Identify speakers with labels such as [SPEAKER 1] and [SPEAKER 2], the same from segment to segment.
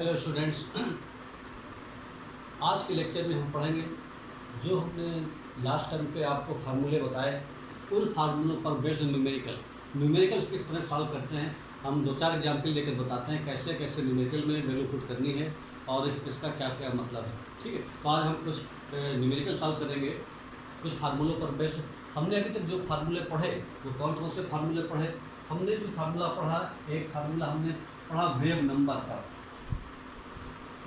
[SPEAKER 1] Hello students. आज के lecture में हम पढ़ेंगे जो हमने लास्ट टाइम पे आपको फार्मूले बताए, उन फार्मूलों पर बेस्ड न्यूमेरिकल्स किस तरह सॉल्व करते हैं। हम दो चार एग्जाम्पल लेकर बताते हैं कैसे कैसे न्यूमेरिकल में वैल्यू पुट करनी है और इसका क्या क्या मतलब है। ठीक है, तो आज हम कुछ न्यूमेरिकल सॉल्व करेंगे कुछ फार्मूलों पर बेस्ड। हमने अभी तक जो फार्मूले पढ़े वो कौन कौन से फार्मूले पढ़े। हमने जो फार्मूला पढ़ा, एक फार्मूला हमने पढ़ा वेव नंबर पर,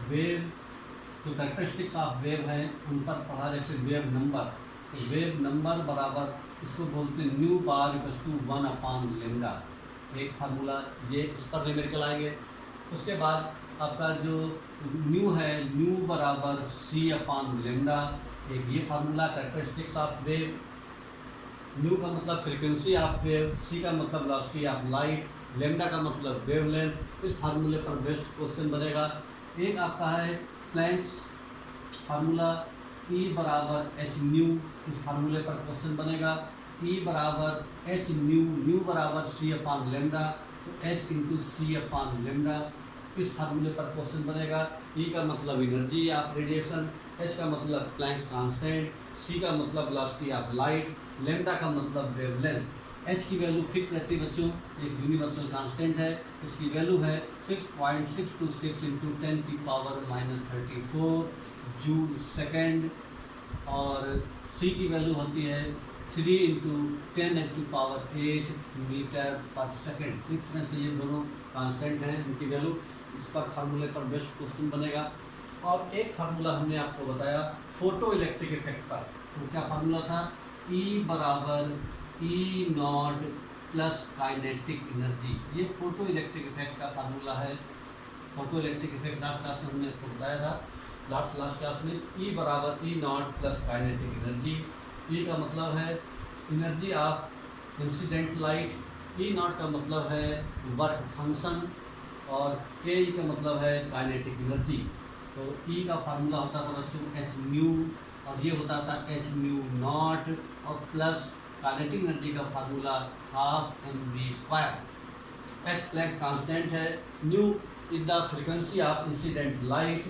[SPEAKER 1] वेव जो कैरेक्टरिस्टिक्स ऑफ वेव हैं उन पर पढ़ा, जैसे वेव नंबर। तो वेव नंबर बराबर इसको बोलते हैं न्यू बार इक्वल्स टू 1/λ। एक फार्मूला ये, इस पर न्यूमेरिकल आएंगे। उसके बाद आपका जो न्यू है, न्यू बराबर c/λ, एक ये formula characteristics of wave. New का मतलब फ्रीक्वेंसी ऑफ वेव, सी का मतलब वेलोसिटी ऑफ लाइट, लेमडा का मतलब वेवलेंथ। इस फार्मूले पर बेस्ड क्वेश्चन बनेगा। एक आपका है प्लैंक्स फार्मूला, E बराबर एच न्यू, इस फार्मूले पर क्वेश्चन बनेगा। E बराबर एच न्यू, न्यू बराबर c/λ, तो h इंटू c/λ, इस फार्मूले पर क्वेश्चन बनेगा। E का मतलब एनर्जी ऑफ रेडिएशन, H का मतलब प्लैंक्स कांस्टेंट, C का मतलब वेलोसिटी ऑफ लाइट, लेमडा का मतलब वेवलेंथ। H की वैल्यू फिक्स रहती है बच्चों, एक यूनिवर्सल कांस्टेंट है। इसकी वैल्यू है 6.626 इंटू 10⁻34 जूल सेकेंड, और C की वैल्यू होती है 3 इंटू 10⁸ मीटर पर सेकेंड। इस तरह से ये दोनों कांस्टेंट हैं, इनकी वैल्यू। इस पर फार्मूले पर बेस्ट क्वेश्चन बनेगा। और एक फार्मूला हमने आपको बताया फोटो इलेक्ट्रिक इफेक्ट पर, तो क्या फार्मूला था? E बराबर E0 प्लस काइनेटिक एनर्जी, ये फोटो इलेक्ट्रिक इफेक्ट का फार्मूला है। Photo electric effect last class में हमने आपको बताया था, लास्ट क्लास में। E बराबर E0 plus kinetic energy. E का मतलब है energy of incident light, E0 का मतलब है वर्क फंक्शन, और Ke का मतलब है काइनेटिक एनर्जी। तो E का फार्मूला होता था बच्चों h न्यू, और ये होता था h न्यू नॉट, और प्लस काइनेटिक एनर्जी का formula ½ mv²। h Planck's constant है, nu is the frequency of incident light,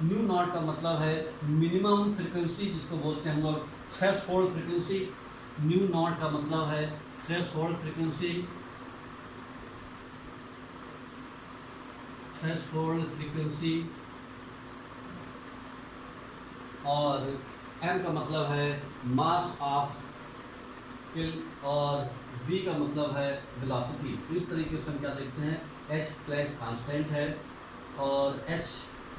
[SPEAKER 1] nu naught का मतलब है मिनिमम फ्रीक्वेंसी, जिसको बोलते हैं हम लोग थ्रेशोल्ड फ्रीक्वेंसी। न्यू नॉट का मतलब है थ्रेशोल्ड फ्रीक्वेंसी, और m का मतलब है मास ऑफ किल, और v का मतलब है वेलोसिटी। तो इस तरीके से हम क्या देखते हैं, h प्लैंक्स कांस्टेंट है, और h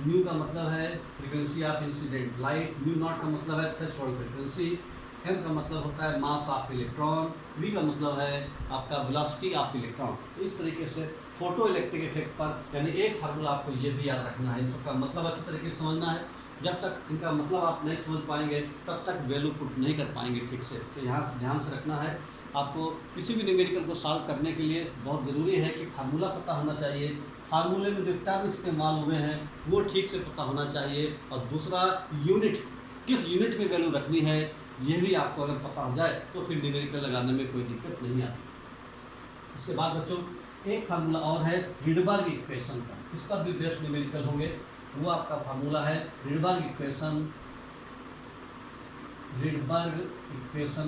[SPEAKER 1] न्यू का मतलब है frequency of incident light, nu naught का मतलब है थ्रेशोल्ड फ्रीक्वेंसी, m का मतलब होता है मास ऑफ इलेक्ट्रॉन, v का मतलब है आपका वेलोसिटी ऑफ इलेक्ट्रॉन। तो इस तरीके से फोटो इलेक्ट्रिक इफेक्ट पर, यानी एक फार्मूला आपको ये भी याद रखना है, इन सबका मतलब अच्छी तरीके से समझना है। जब तक इनका मतलब आप नहीं समझ पाएंगे तब तक वैल्यू पुट नहीं कर पाएंगे ठीक से। तो यहाँ से ध्यान से रखना है आपको। किसी भी न्यूमेरिकल को सॉल्व करने के लिए बहुत ज़रूरी है कि फार्मूला पता होना चाहिए, फार्मूले में जो टर्म इस्तेमाल हुए हैं वो ठीक से पता होना चाहिए, और दूसरा यूनिट, किस यूनिट में वैल्यू रखनी है ये भी आपको अगर पता हो जाए तो फिर न्यूमेरिकल लगाने में कोई दिक्कत नहीं आती। इसके बाद बच्चों एक फार्मूला और है रिडबर्ग इक्वेशन का, इस पर भी बेस्ट न्यूमेरिकल होंगे। वो आपका फार्मूला है रिडबर्ग इक्वेशन।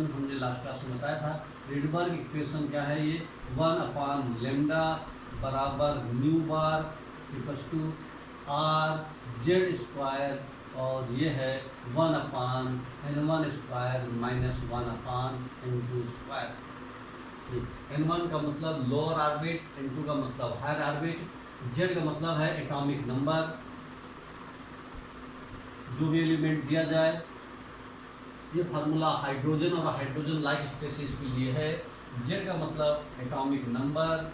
[SPEAKER 1] हमने लास्ट क्लास में बताया था। रिडबर्ग इक्वेशन क्या है? ये 1/λ बराबर new bar equals to r/z², और ये है 1/n1² माइनस 1/n2²। n1 का मतलब लोअर ऑर्बिट, n2 का मतलब हायर ऑर्बिट, z का मतलब है एटॉमिक नंबर, जो भी एलिमेंट दिया जाए। ये फार्मूला हाइड्रोजन और हाइड्रोजन लाइक स्पेसीज के लिए है। Z का मतलब एटॉमिक नंबर,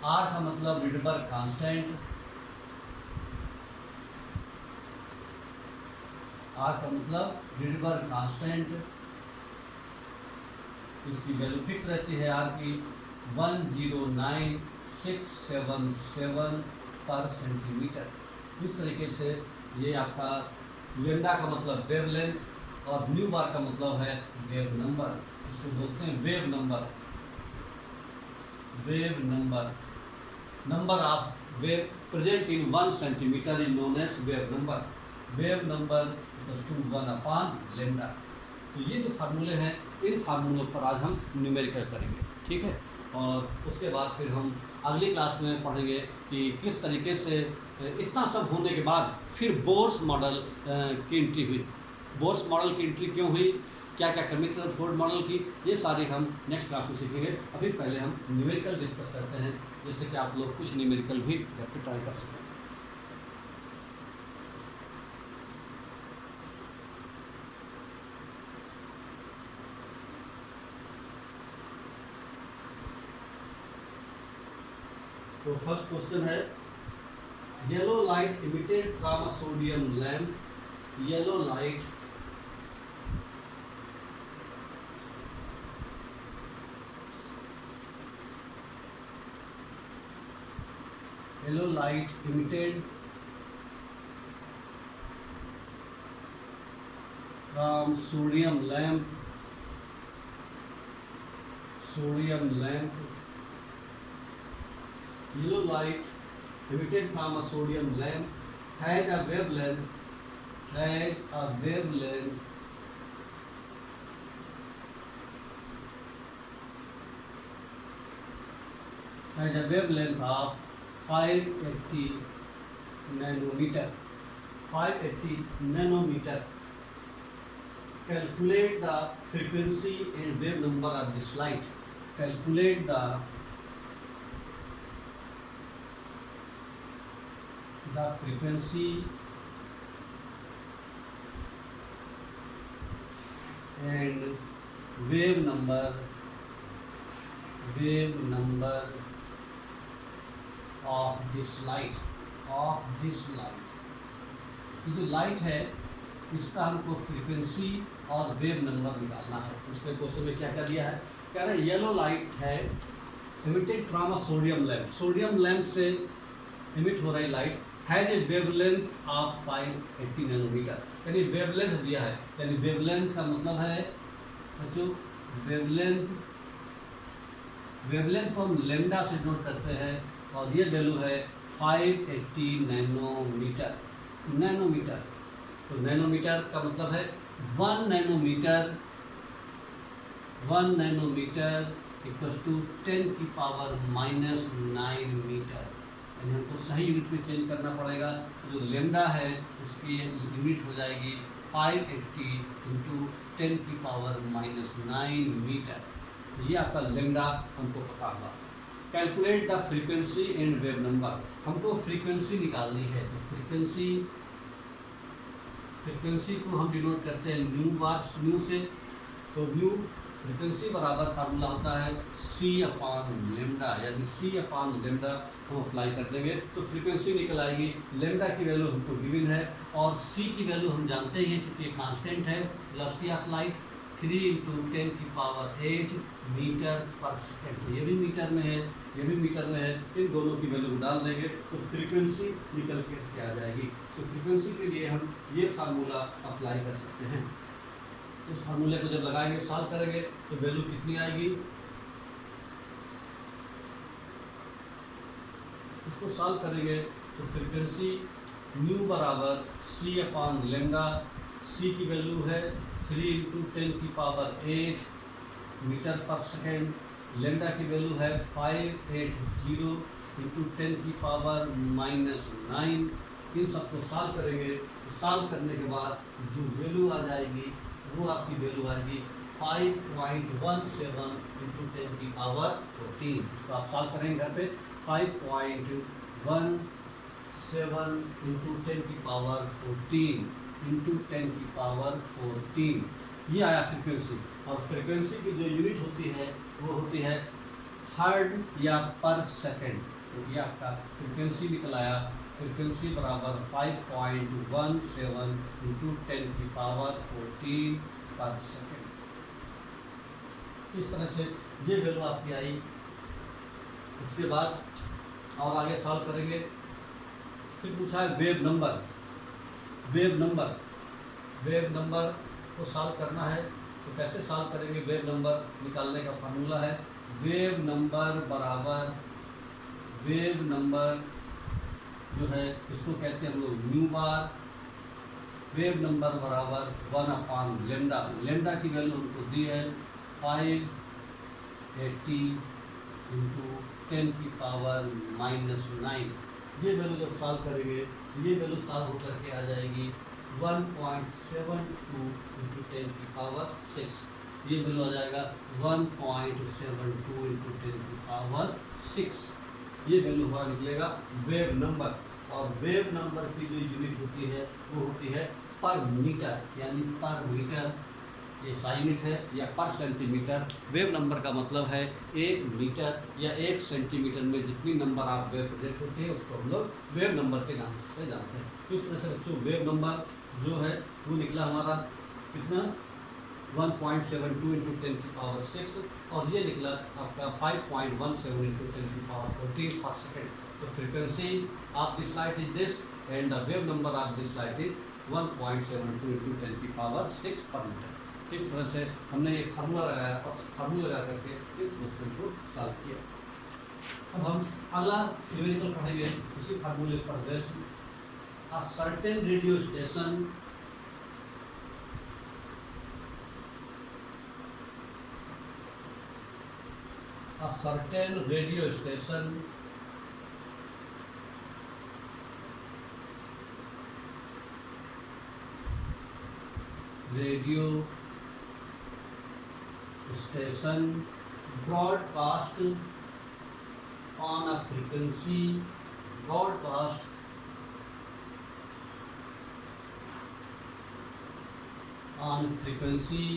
[SPEAKER 1] R का मतलब रिडबर्ग कांस्टेंट, इसकी वैल्यू फिक्स रहती है R की 109,677 पर सेंटीमीटर। इस तरीके से ये आपका लेमडा का मतलब वेवलेंथ, और न्यू बार का मतलब है वेव नंबर, इसको बोलते हैं wave number. Wave number of wave present in 1 centimetre is known as wave number equals to 1/λ। तो ये जो फार्मूले हैं, इन फार्मूलों पर आज हम न्यूमेरिकल करेंगे, ठीक है। और उसके बाद फिर हम अगली क्लास में पढ़ेंगे कि किस तरीके से इतना सब होने के बाद फिर बोर्स मॉडल की एंट्री हुई। बोर्स मॉडल की एंट्री क्यों हुई, क्या क्या कमी थी फोर्ड मॉडल की, ये सारे हम नेक्स्ट क्लास में सीखेंगे। अभी पहले हम न्यूमेरिकल डिस्कस करते हैं, जिससे कि आप लोग कुछ न्यूमेरिकल भी घर पे ट्राई कर सकें। तो फर्स्ट क्वेश्चन है, yellow light emitted from a sodium lamp, yellow light emitted from sodium lamp yellow light emitted from a sodium lamp has a wavelength of 580 nanometer. Calculate the frequency and wave number of this light. Calculate the frequency and wave number of this light. ये जो light है, इसका हमको frequency और wave number निकालना है। तो इसमें क्वेश्चन में क्या क्या दिया है, कह रहे हैं येलो लाइट है emitted from a sodium lamp से इमिट हो रही light has a wavelength of 580 nanometre. यानी वेवलेंथ दिया है, यानी वेवलेंथ का मतलब है जो वेवलेंथ को हम लेमडा से नोट करते हैं, और ये वैल्यू है 580 नैनोमीटर। तो नैनोमीटर का मतलब है 1 नैनोमीटर इक्वल्स टू 10 की पावर -9 मीटर। यानी हमको सही यूनिट में चेंज करना पड़ेगा। जो लेमडा है उसकी यूनिट हो जाएगी 580 इंटू 10 की पावर -9 मीटर। ये आपका लेमडा हमको पता होगा। Calculate the frequency and wave number, हमको फ्रीक्वेंसी निकालनी है। तो फ्रीक्वेंसी को हम डिनोट करते हैं न्यू से। तो न्यू फ्रीक्वेंसी बराबर फार्मूला होता है C/λ, यानी C/λ हम अप्लाई कर देंगे तो फ्रीक्वेंसी निकल आएगी। लेमडा की वैल्यू हमको गिवन है और C की वैल्यू हम जानते हैं, चूँकि कांस्टेंट है, वेलोसिटी ऑफ लाइट 3 × 10 की पावर 8 मीटर पर सेकेंड। ये भी मीटर में है, ये भी मीटर में है। इन दोनों की वैल्यू डाल देंगे तो फ्रीक्वेंसी निकल के आ जाएगी। तो फ्रीक्वेंसी के लिए हम ये फार्मूला अप्लाई कर सकते हैं। इस फार्मूले को जब लगाएंगे, सॉल्व करेंगे तो वैल्यू कितनी आएगी, इसको सॉल्व करेंगे तो फ्रीक्वेंसी न्यू बराबर C/λ। C की वैल्यू है 3 × 10 की पावर 8 मीटर पर सेकेंड। लेमडा की वैल्यू है 580 इंटू 10 की पावर -9। इन सबको सॉल्व करेंगे। सॉल्व करने के बाद जो वैल्यू आ जाएगी वो आपकी वैल्यू आएगी 5.17 इंटू 10 की पावर 14। इसको आप सॉल्व करेंगे घर पे। 5.17 इंटू 10 की पावर 14 इंटू 10 की पावर 14, ये आया फ्रीक्वेंसी। और फ्रीक्वेंसी की जो यूनिट होती है वो होती है हर्ट्ज या पर सेकंड। तो ये आपका फ्रीक्वेंसी निकल आया। फ्रीक्वेंसी बराबर 5.17 इंटू 10 की पावर 14 पर सेकंड। तो इस तरह से ये वैल्यू आपकी आई। उसके बाद और आगे सॉल्व करेंगे। फिर पूछा है वेव नंबर को सॉल्व करना है। तो कैसे सॉल्व करेंगे, वेव नंबर निकालने का फार्मूला है वेव नंबर बराबर वेव नंबर जो है इसको कहते हैं हम लोग न्यू बार। वेव नंबर बराबर 1 लेमडा। लेमडा की वैल्यू हमको दी है 580 इंटू 10⁻⁹। ये वैल्यू जब सॉल्व करेंगे ये वैल्यू सॉल्व होकर के आ जाएगी 1.72 इंटू 10⁻⁶। ये वैल्यू आ जाएगा 1.72 इंटू 10⁻⁶। ये वैल्यू हमारा निकलेगा वेव नंबर। और वेव नंबर की जो यूनिट होती है वो होती है पर मीटर, यानी पर मीटर ये SI यूनिट है, या पर सेंटीमीटर। वेव नंबर का मतलब है 1 मीटर या 1 सेंटीमीटर में जितनी नंबर आप वेव प्रोजेक्ट होते हैं उसको हम लोग वेव नंबर के नाम से जानते हैं। तो इस तरह से बच्चों वेव नंबर जो है वो निकला हमारा कितना 1.72 इंटू 10⁻⁶, और ये निकला आपका 5.17 इंटू 10⁻⁴ पर सेकेंड। तो frequency of this light is this and the wave number of this light is 1.72 into 10⁻⁶ पर मीटर। इस तरह से हमने एक फार्मूला लगाया और फार्मूला लगा करके इस क्वेश्चन को सॉल्व किया। अब हम अगला न्यूमेरिकल पढ़ेंगे उसी फार्मूले पर based. A certain radio station broadcast on a frequency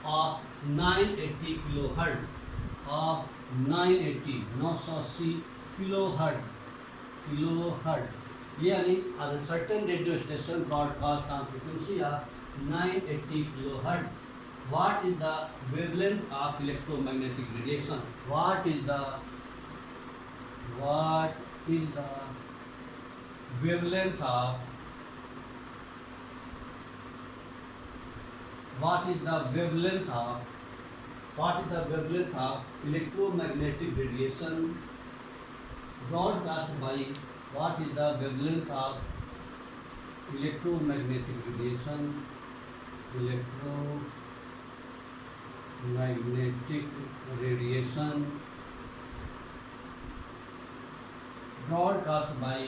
[SPEAKER 1] of 980 kilohertz, of 980 kilohertz, यानी a certain radio station broadcast on frequency of 980 kilohertz. What is the wavelength of electromagnetic radiation? What is the wavelength of electromagnetic radiation broadcast by what is the wavelength of electromagnetic radiation broadcast by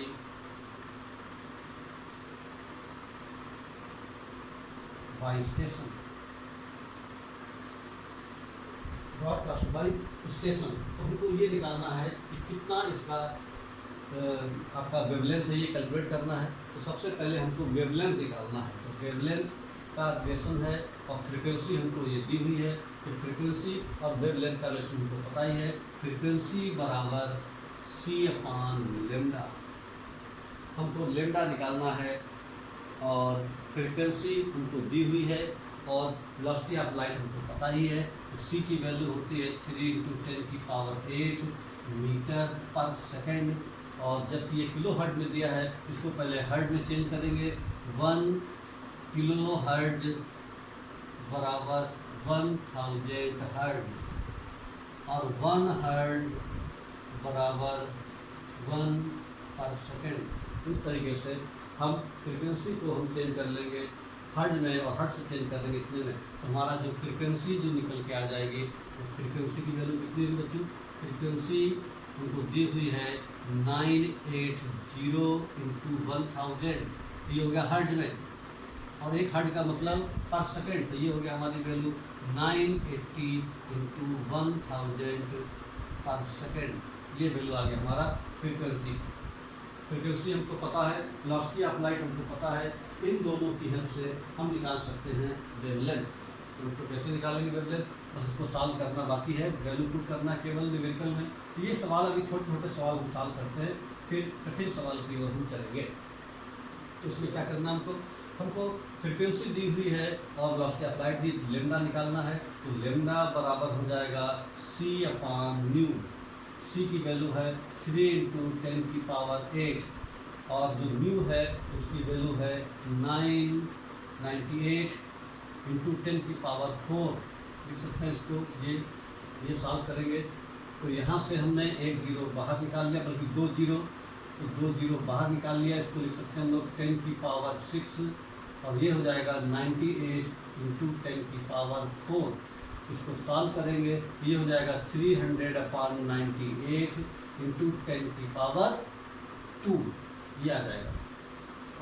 [SPEAKER 1] station. तो हमको ये निकालना है कि कितना इसका आपका wavelength है, ये कैलकुलेट करना है। तो सबसे पहले हमको वेवलेंथ निकालना है। तो वेवलेंथ का रिलेशन है और फ्रीक्वेंसी हमको ये दी हुई है। तो फ्रीक्वेंसी और वेवलेंथ का रिलेशन हमको पता ही है। फ्रीक्वेंसी बराबर c/λ। हमको लेमडा निकालना है और फ्रीक्वेंसी हमको दी हुई है और वेलोसिटी ऑफ लाइट हमको पता ही है। तो c की वैल्यू होती है 3 इंटू 10⁸ मीटर पर सेकेंड। और जबकि ये किलो हर्ट्ज में दिया है इसको पहले हर्ट्ज में चेंज करेंगे। 1 किलो हर्ट्ज बराबर 1000 हर्ट्ज और 1 हर्ट्ज बराबर 1 पर सेकेंड। इस तरीके से हम फ्रीक्वेंसी को हम चेंज कर लेंगे हर्ट्ज में और हर्ट्ज से चेंज कर देंगे इतने में। तो हमारा जो फ्रीक्वेंसी जो निकल के आ जाएगी तो फ्रीक्वेंसी की वैल्यू कितनी है बच्चों? फ्रीक्वेंसी हमको दी हुई है 980 इंटू 1000। ये हो गया हर्ट्ज में और एक हर्ट्ज का मतलब पर सेकेंड। तो ये हो गया हमारी वैल्यू 980 इंटू 1000 पर सेकेंड। ये वैल्यू आ गया हमारा फ्रीक्वेंसी। फ्रीक्वेंसी हमको पता है, वेलोसिटी ऑफ लाइट हमको पता है। इन दोनों की हेल्प से हम निकाल सकते हैं वेवलेंथ। तो कैसे निकालेंगे वेवलेंथ? बस इसको सॉल्व करना बाकी है, वैल्यू पुट करना केवल न्यूमेरिकल में। तो ये सवाल अभी छोटे छोटे सवाल हम सॉल्व करते हैं, फिर कठिन सवाल की ओर हम चलेंगे। तो इसमें क्या करना हमको फ्रीक्वेंसी दी हुई है और velocity of light the, lambda निकालना है। तो लेमडा बराबर हो जाएगा c/μ। c की वैल्यू है 3 इंटू 10⁸ और जो म्यू है उसकी वैल्यू है 9 98 इंटू 10 की पावर 4 लिख सकते हैं इसको। ये सॉल्व करेंगे तो यहाँ से हमने एक जीरो बाहर निकाल लिया, बल्कि दो जीरो, तो दो जीरो बाहर निकाल लिया। इसको लिख सकते हैं हम लोग 10 की पावर 6, और ये हो जाएगा 98 इंटू 10 की पावर 4। इसको सॉल्व करेंगे, ये हो जाएगा 300/98 इंटू 10 की पावर 2, ये आ जाएगा।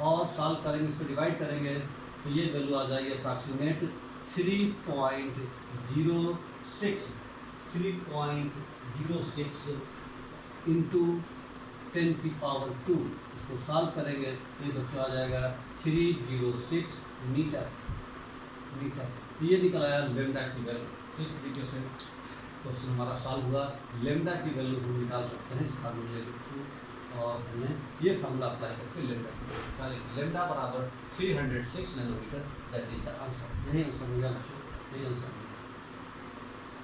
[SPEAKER 1] और सॉल्व करेंगे, इसको डिवाइड करेंगे तो ये वैल्यू आ जाएगी अप्रॉक्सीमेट 3.06 इंटू 10 की पावर 2। इसको सॉल्व करेंगे तो ये बच्चों आ जाएगा 306 मीटर। ये निकल आया लेमडा की वैल्यू। तो इस तरीके से क्वेश्चन हमारा सॉल्व हुआ। लेमडा की वैल्यू हम निकाल सकते हैं इस फार्मूले के थ्रू, और हमने ये फार्मूला अप्लाई करके लेमडा की वैल्यू निकाली। लेमडा बराबर 306 nanometre, that is the answer. यही आंसर हो गया बच्चों, यही आंसर हो गया।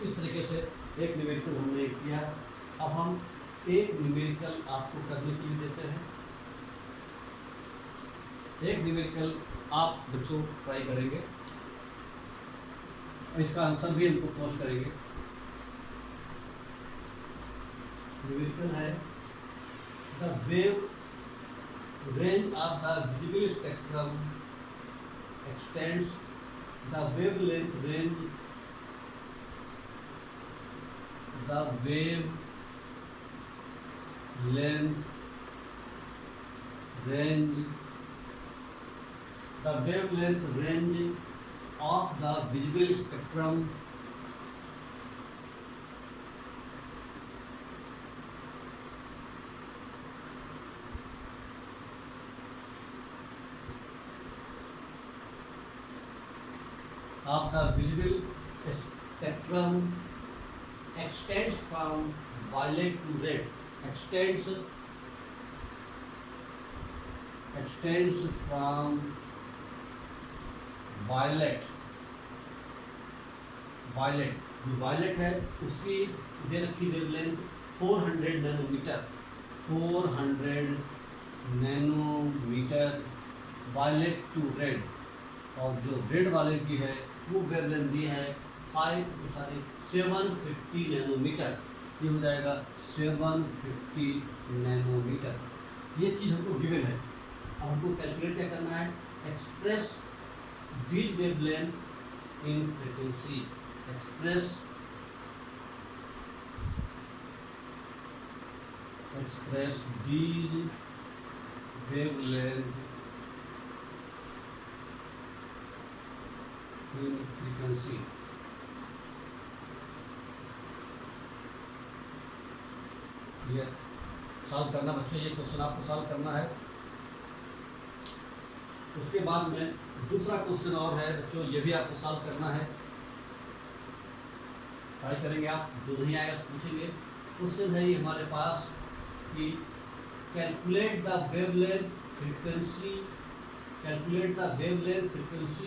[SPEAKER 1] इस तरीके से एक न्यूमेरिकल हमने किया। अब हम एक न्यूमेरिकल आपको करने के लिए देते हैं। एक न्यूमेरिकल आप बच्चों ट्राई करेंगे, इसका आंसर भी हमको पोस्ट करेंगे। न्यूमेरिकल है the wave range of the visible spectrum x tends the wavelength range the wavelength range of the visual spectrum extends from violet to red. Extends from violet जो violet है उसकी दे रखी wavelength 400 nanometre. 400 nanometre violet to red, और जो red वाले की है वो वेवलेंथ दी है 750 नैनोमीटर। ये हो जाएगा 750 नैनोमीटर। ये चीज़ हमको गिवन है। अब हमको कैलकुलेट क्या करना है, express these wavelength in frequency. Express these wavelength in frequency. ये सॉल्व करना बच्चों, ये क्वेश्चन आपको सॉल्व करना है। उसके बाद में दूसरा क्वेश्चन और है बच्चों, ये भी आपको सॉल्व करना है। ट्राई करेंगे आप, जो नहीं आएगा तो पूछेंगे। क्वेश्चन है ये हमारे पास कि calculate the wavelength frequency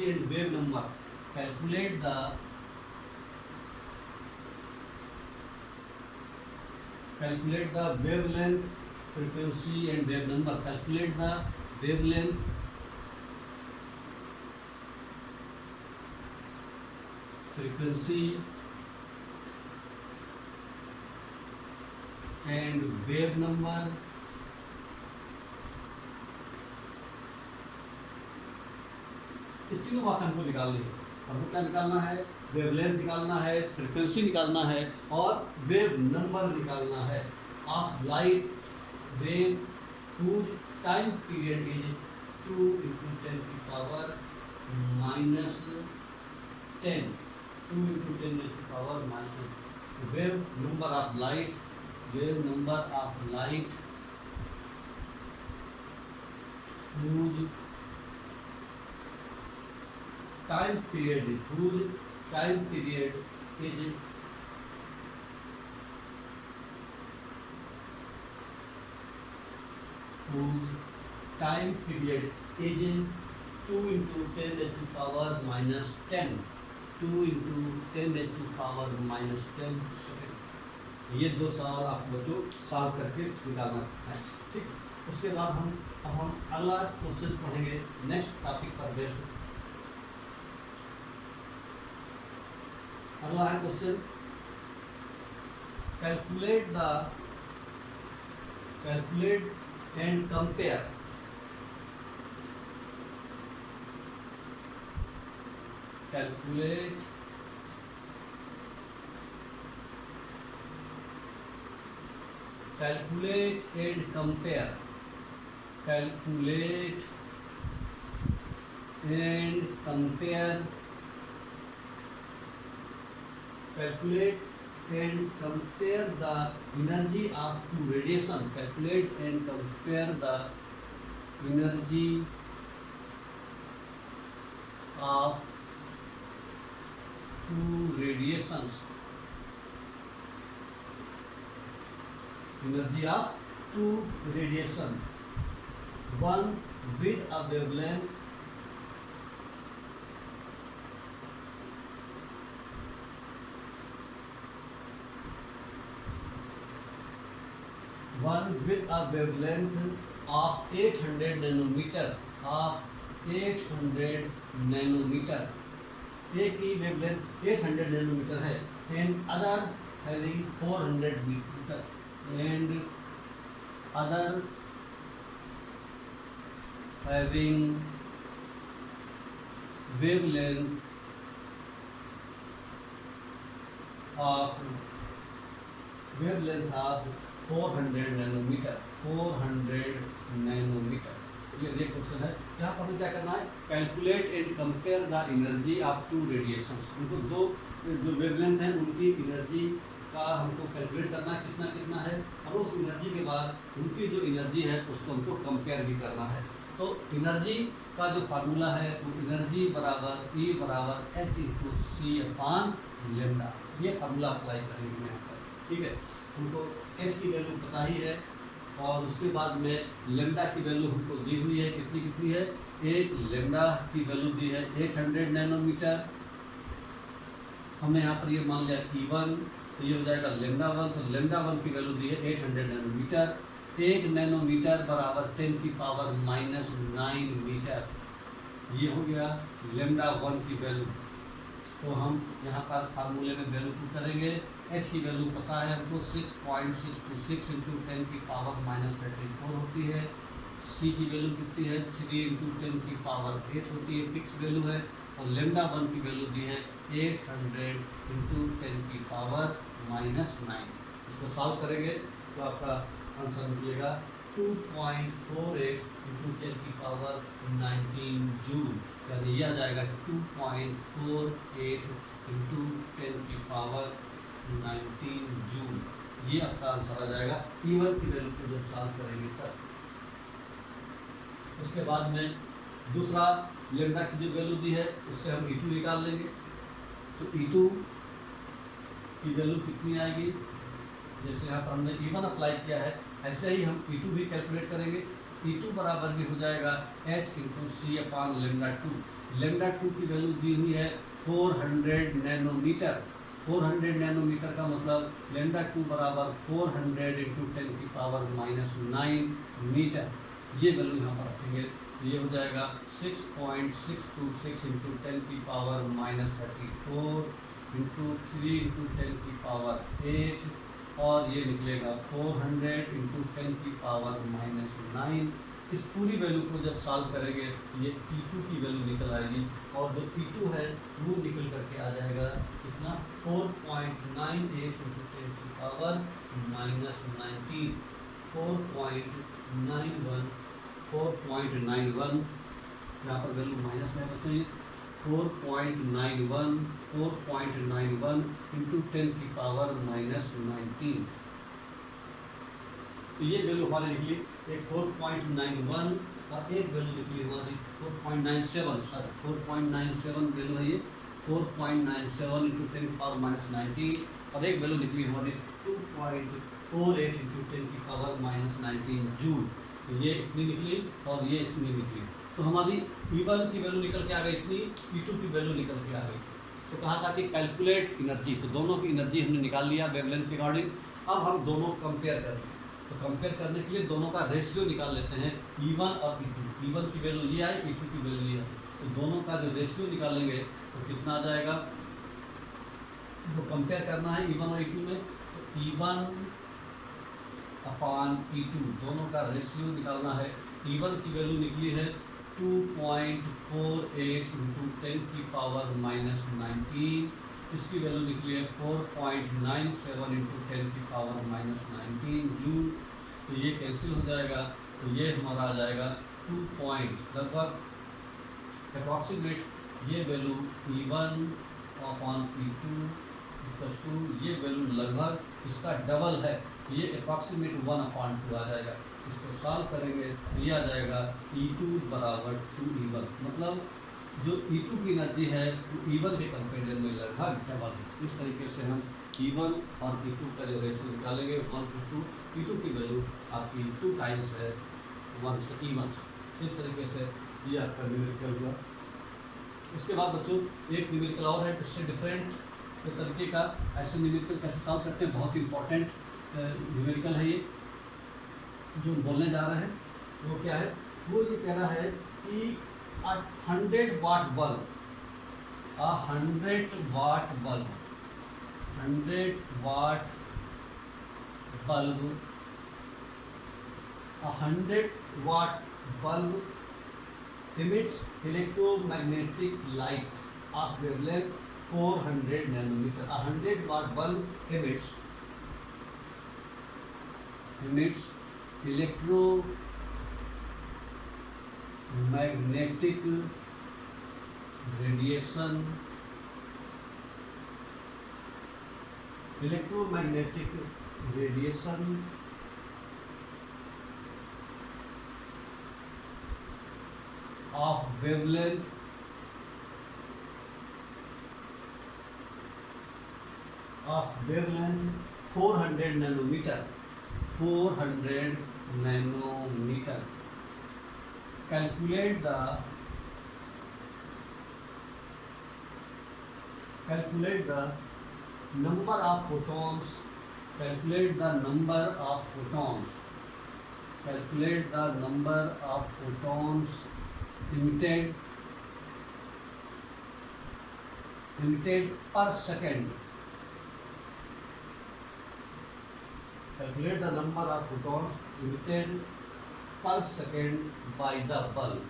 [SPEAKER 1] and wave number. Calculate the wavelength, frequency and wave number. Calculate the wavelength, frequency and wave number ये तीनों बातें हमको निकालनी है। हमको क्या निकालना है, वेवलेंथ निकालना है, फ्रीक्वेंसी निकालना है और वेव नंबर निकालना है of light wave whose time period is 2 × 10⁻⁻⁻10। 2 × 10⁻⁻⁻10 wave number of light whose time period is 2 × 10⁻⁻⁻10 second. ये दो सवाल आप बच्चों सॉल्व करके निकालना है, ठीक। उसके बाद हम अगला क्वेश्चन पढ़ेंगे नेक्स्ट टॉपिक पर बेस्ड। अगला है question, calculate and compare calculate and compare the energy of two radiation. Calculate and compare the energy of two radiations. Energy of two radiation. One with a wavelength of 800 nanometer. एक की wavelength 800 nanometre है, and other having 400 metre, and other having wavelength of 400 nanometre. ये question है। यहाँ पर हमें क्या करना है, calculate and compare the energy of two radiations. उनको दो जो वेवलेंथ हैं उनकी एनर्जी का हमको कैलकुलेट करना है, कितना कितना है, और उस एनर्जी के बाद उनकी जो एनर्जी है उसको हमको कंपेयर भी करना है। तो एनर्जी का जो फार्मूला है वो एनर्जी बराबर E/H/c/λ, ये फार्मूला अप्लाई करेंगे यहाँ पर। ठीक है, हमको H की वैल्यू पता ही है, और उसके बाद में लेमडा की वैल्यू हमको दी हुई है, कितनी है, एक लेमडा की वैल्यू दी है 800 नैनोमीटर। हमने यहाँ पर ये मान लिया E1, तो ये हो जाएगा लेमडा 1, तो लेमडा 1 की वैल्यू दी है 800 नैनोमीटर। 1 नैनोमीटर बराबर 10⁻⁹ मीटर, ये हो गया लेमडा 1 की वैल्यू। तो हम यहाँ पर फार्मूले में वैल्यू पुट करेंगे। H की वैल्यू पता है हमको 6.626 × 10⁻34 होती है। C की वैल्यू कितनी है, 3 × 10⁸ होती है, फिक्स वैल्यू है। और लेमडा 1 की वैल्यू दी है 800 × 10⁻⁹। इसको सॉल्व करेंगे तो आपका आंसर निकलेगा 2.48 × 10⁻19 जूल, यानी यह आ जाएगा 2.48 × 10⁻19 जूल। ये आपका आंसर आ जाएगा E1 की वैल्यू को जब सॉल्व करेंगे तब। उसके बाद में दूसरा लेमडा की जो वैल्यू दी है उससे हम E2 निकाल लेंगे। तो E2 की वैल्यु कितनी आएगी, जैसे यहाँ पर हमने E1 अप्लाई किया है ऐसे ही हम E2 भी कैलकुलेट करेंगे। E2 बराबर भी हो जाएगा H/c/λ2। लेमडा 2 की वैल्यू दी हुई है 400 नैनोमीटर। 400 नैनोमीटर का मतलब लेमडा 2 बराबर 400 × 10⁻⁹ मीटर। ये वैल्यू यहाँ पर रखेंगे, ये हो जाएगा 6.626 × 10⁻34 × 3 × 10⁸, और ये निकलेगा 400 × 10⁻⁹। इस पूरी वैल्यू को जब सॉल्व करेंगे ये E2 की वैल्यू निकल आएगी, और जो E2 है वो निकल करके आ जाएगा कितना, 4.98 × 10⁻⁻19, 4.91 यहाँ पर वैल्यू माइनस में बचेगी, 4.91 × 10⁻⁻19। तो ये वैल्यू हमारी निकली, एक 4.91 और एक वैल्यू निकली हमारी 4.97 वैल्यू है ये, 4.97 × 10⁻⁻19, और एक वैल्यू निकली हमारी 2.48 × 10⁻⁻19 जूल। तो ये इतनी निकली और ये इतनी निकली। तो हमारी E1 की वैल्यू निकल के आ गई इतनी, E2 की वैल्यू निकल के आ गई। तो कहा था कि कैलकुलेट एनर्जी, तो दोनों की एनर्जी हमने निकाल लिया वेवलेंथ के अकॉर्डिंग। अब हम दोनों कंपेयर करेंगे, तो कंपेयर करने के लिए दोनों का रेशियो निकाल लेते हैं, E1 और E2। E1 की वैल्यू ये आई, E2 की वैल्यू ये आई, तो दोनों का जो रेशियो निकालेंगे तो कितना आ जाएगा, तो कंपेयर करना है E1 और E2 में, तो E1 अपॉन E2 दोनों का रेशियो निकालना है। E1 की वैल्यू निकली है 2.48 इंटू 10 की पावर माइनस 19, इसकी वैल्यू निकली है 4.97 इंटू 10 की पावर माइनस 19 जूल। तो ये कैंसिल हो जाएगा, तो ये हमारा आ जाएगा 2 पॉइंट लगभग अप्रॉक्सीमेट, ये value E1 upon E2 equals to, ये वैल्यू लगभग इसका डबल है, ये अप्रॉक्सीमेट 1/2 आ जाएगा। इसको सॉल्व करेंगे तो ये आ जाएगा E2 बराबर 2E1, मतलब जो E2 की एनर्जी है वो E1 के कंपेरिजन में लगभग डबल है। इस तरीके से हम E1 और E2 का जो रेशियो निकालेंगे 1:2, E2 की वैल्यू आपकी 2 टाइम्स है 1 से E1 से। इस तरीके से ये आपका न्यूमेरिकल हुआ। उसके बाद बच्चों एक न्यूमेरिकल और है, उससे डिफरेंट तरीके का, ऐसे न्यूमेरिकल कैसे सॉल्व करते हैं, बहुत ही इंपॉर्टेंट न्यूमेरिकल है ये जो बोलने जा रहे हैं। वो क्या है, वो ये कह रहा है कि 100 watt bulb, 100 watt bulb, 100 watt bulb, 100 watt bulb emits electromagnetic light of wavelength 400 nanometer. A 100 watt bulb emits electromagnetic radiation, of wavelength 400 nanometer, 400 nanometer. Calculate the number of photons. Calculate the number of photons. Calculate the number of photons emitted per second. Calculate the number of photons emitted per second by the bulb.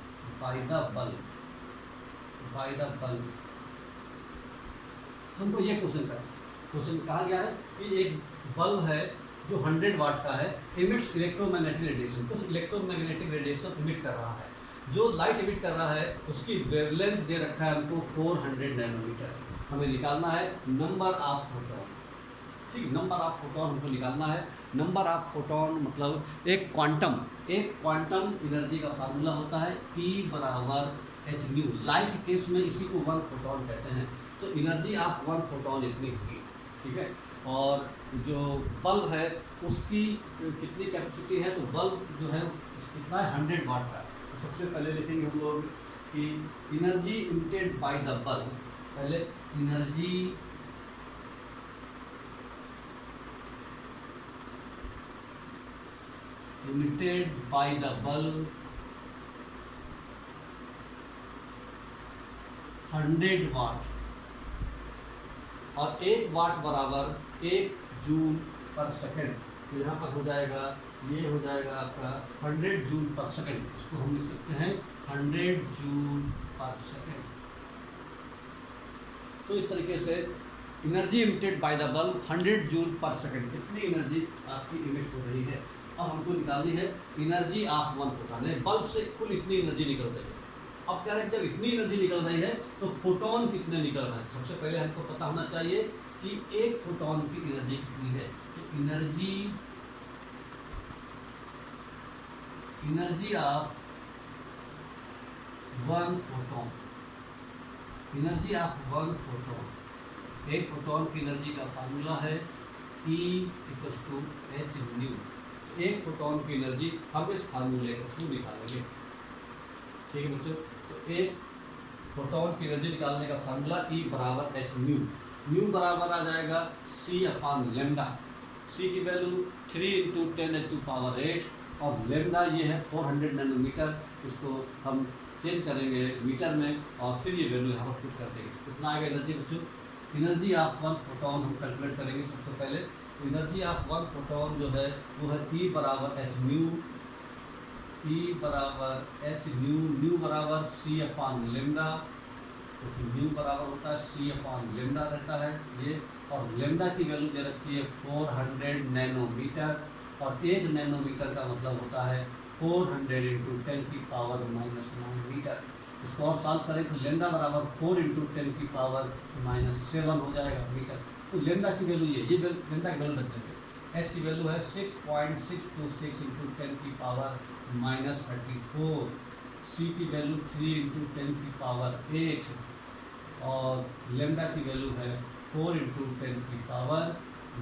[SPEAKER 1] हमको ये question कहा गया है कि एक bulb है जो 100 वाट का है, इमिट्स इलेक्ट्रोमैग्नेटिक रेडिएशन, कुछ इलेक्ट्रोमैग्नेटिक रेडिएशन इमिट कर रहा है। जो लाइट इमिट कर रहा है उसकी वेवलेंथ दे रखा है हमको 400 नैनोमीटर। हमें निकालना है नंबर ऑफ फोटोन, ठीक, नंबर ऑफ फोटोन हमको निकालना है। नंबर ऑफ फोटोन मतलब एक क्वांटम एनर्जी का फार्मूला होता है E बराबर h न्यू। लाइट के केस में इसी को 1 फोटोन कहते हैं, तो एनर्जी ऑफ 1 फोटोन इतनी होगी, ठीक है। और जो बल्ब है उसकी कितनी कैपेसिटी है, तो बल्ब जो है कितना है 100 वाट का। तो सबसे पहले लिखेंगे हम लोग कि energy emitted by the bulb, पहले energy emitted by the bulb 100 watt, और 1 वाट बराबर 1 जूल पर सेकंड। तो यहाँ पर हो जाएगा, ये हो जाएगा आपका 100 जूल पर सेकंड। इसको हम लिख सकते हैं 100 जूल पर सेकंड। तो इस तरीके से energy emitted by the bulb 100 joule पर सेकंड, कितनी एनर्जी आपकी इमिट हो रही है। अब हमको निकालनी है एनर्जी ऑफ 1 फोटोन, बल्ब से कुल इतनी एनर्जी निकल रही है। अब कह रहे हैं कि जब इतनी एनर्जी निकल रही है तो फोटोन कितने निकल रहे हैं। सबसे पहले हमको पता होना चाहिए कि एक फोटोन की एनर्जी कितनी है। तो energy of 1 photon, energy of 1 photon, एक फोटोन की एनर्जी का फार्मूला है E = h न्यू। एक फोटोन की एनर्जी हम इस फार्मूले के थ्रू निकालेंगे, ठीक है बच्चों। तो एक फोटोन की एनर्जी निकालने का फार्मूला E बराबर h न्यू। न्यू बराबर आ जाएगा C/λ। C की वैल्यू 3 × 10⁸ और लेमडा ये है 400 नैनोमीटर। इसको हम चेंज करेंगे मीटर में और फिर ये वैल्यू यहाँ पर पुट कर देंगे। कितना आएगा एनर्जी बच्चों, एनर्जी ऑफ वन फोटोन हम कैलकुलेट करेंगे सबसे पहले। एनर्जी ऑफ वन फोटोन जो है वो है E बराबर एच न्यू, E बराबर एच न्यू, न्यू बराबर C अपॉन लेमडा, तो न्यू बराबर होता है C अपॉन लेमडा रहता है ये, और लेमडा की वैल्यू दे रखी है 400 नैनोमीटर, और 1 नैनोमीटर का मतलब होता है 400 इंटू 10 की पावर -9 मीटर। इसको और सॉल्व करें तो लेमडा बराबर 4 इंटू 10 की पावर -7 हो जाएगा मीटर। तो लेमडा की वैल्यू ये लेमडा की वैल्यू रख देंगे। एच की वैल्यू है 6.626 इंटू 10 की पावर -34, सी की वैल्यू 3 इंटू 10 की पावर 8, और लेमडा की वैल्यू है 4 इंटू 10 की पावर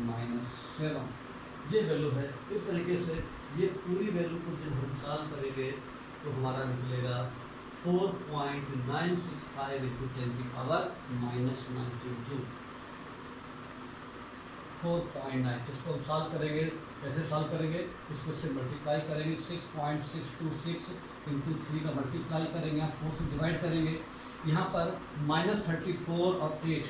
[SPEAKER 1] -7। ये वैल्यू है। इस तरीके से ये पूरी वैल्यू को जब हम सॉल्व करेंगे तो हमारा निकलेगा 4.965 इंटू 10 की पावर -19 जूल। 4.9, तो इसको हम सॉल्व करेंगे। कैसे सॉल्व करेंगे? इसको से मल्टीप्लाई करेंगे, 6.626 इंटू 3 का मल्टीप्लाई करेंगे, आप 4 से डिवाइड करेंगे। यहाँ पर -34 और 8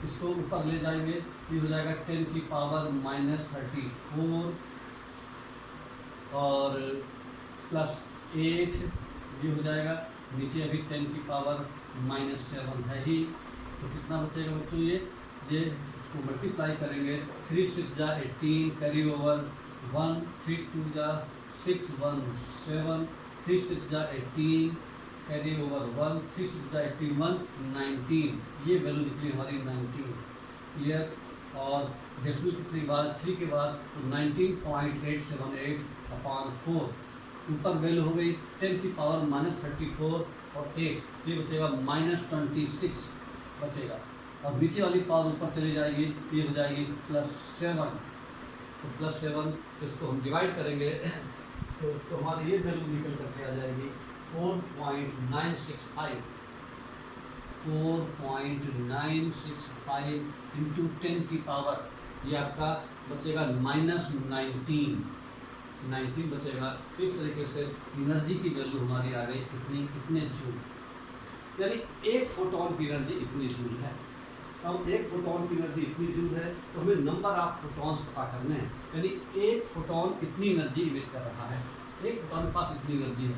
[SPEAKER 1] इसको ऊपर ले जाएंगे, ये हो जाएगा 10 की पावर -34 और +8, ये हो जाएगा नीचे अभी 10 की पावर -7 है ही, तो कितना बचेगा बच्चों? ये इसको मल्टीप्लाई करेंगे, 3 6 जा 18, कैरी ओवर 1, 3 2 जा 6 1 7, 3 6 जा 18, कैरी ओवर 1, 3 6 जा 18 1 19, ये वैल्यू निकली हमारी 19। क्लियर? और डेसिमल कितनी बार? 3 के बाद तो 19.878 अपॉन 4, ऊपर वैल्यू हो गई 10 की पावर -34 और 8, ये बचेगा -26 बचेगा, और नीचे वाली पावर ऊपर चली जाएगी, ये हो जाएगी +7, तो +7, तो इसको हम डिवाइड करेंगे तो हमारी ये वैल्यू निकल करके आ जाएगी 4.965 इंटू 10 की पावर, ये आपका बचेगा -19 बचेगा। इस तरीके से एनर्जी की वैल्यू हमारी आ गई कितने जूल, यानी एक फोटोन की एनर्जी इतनी जूल है। अब एक फोटोन की एनर्जी इतनी जूल है तो हमें नंबर ऑफ फोटॉन्स पता करने हैं, यानी एक फोटोन इतनी एनर्जी इमिट कर रहा है, एक फोटोन के पास इतनी एनर्जी है,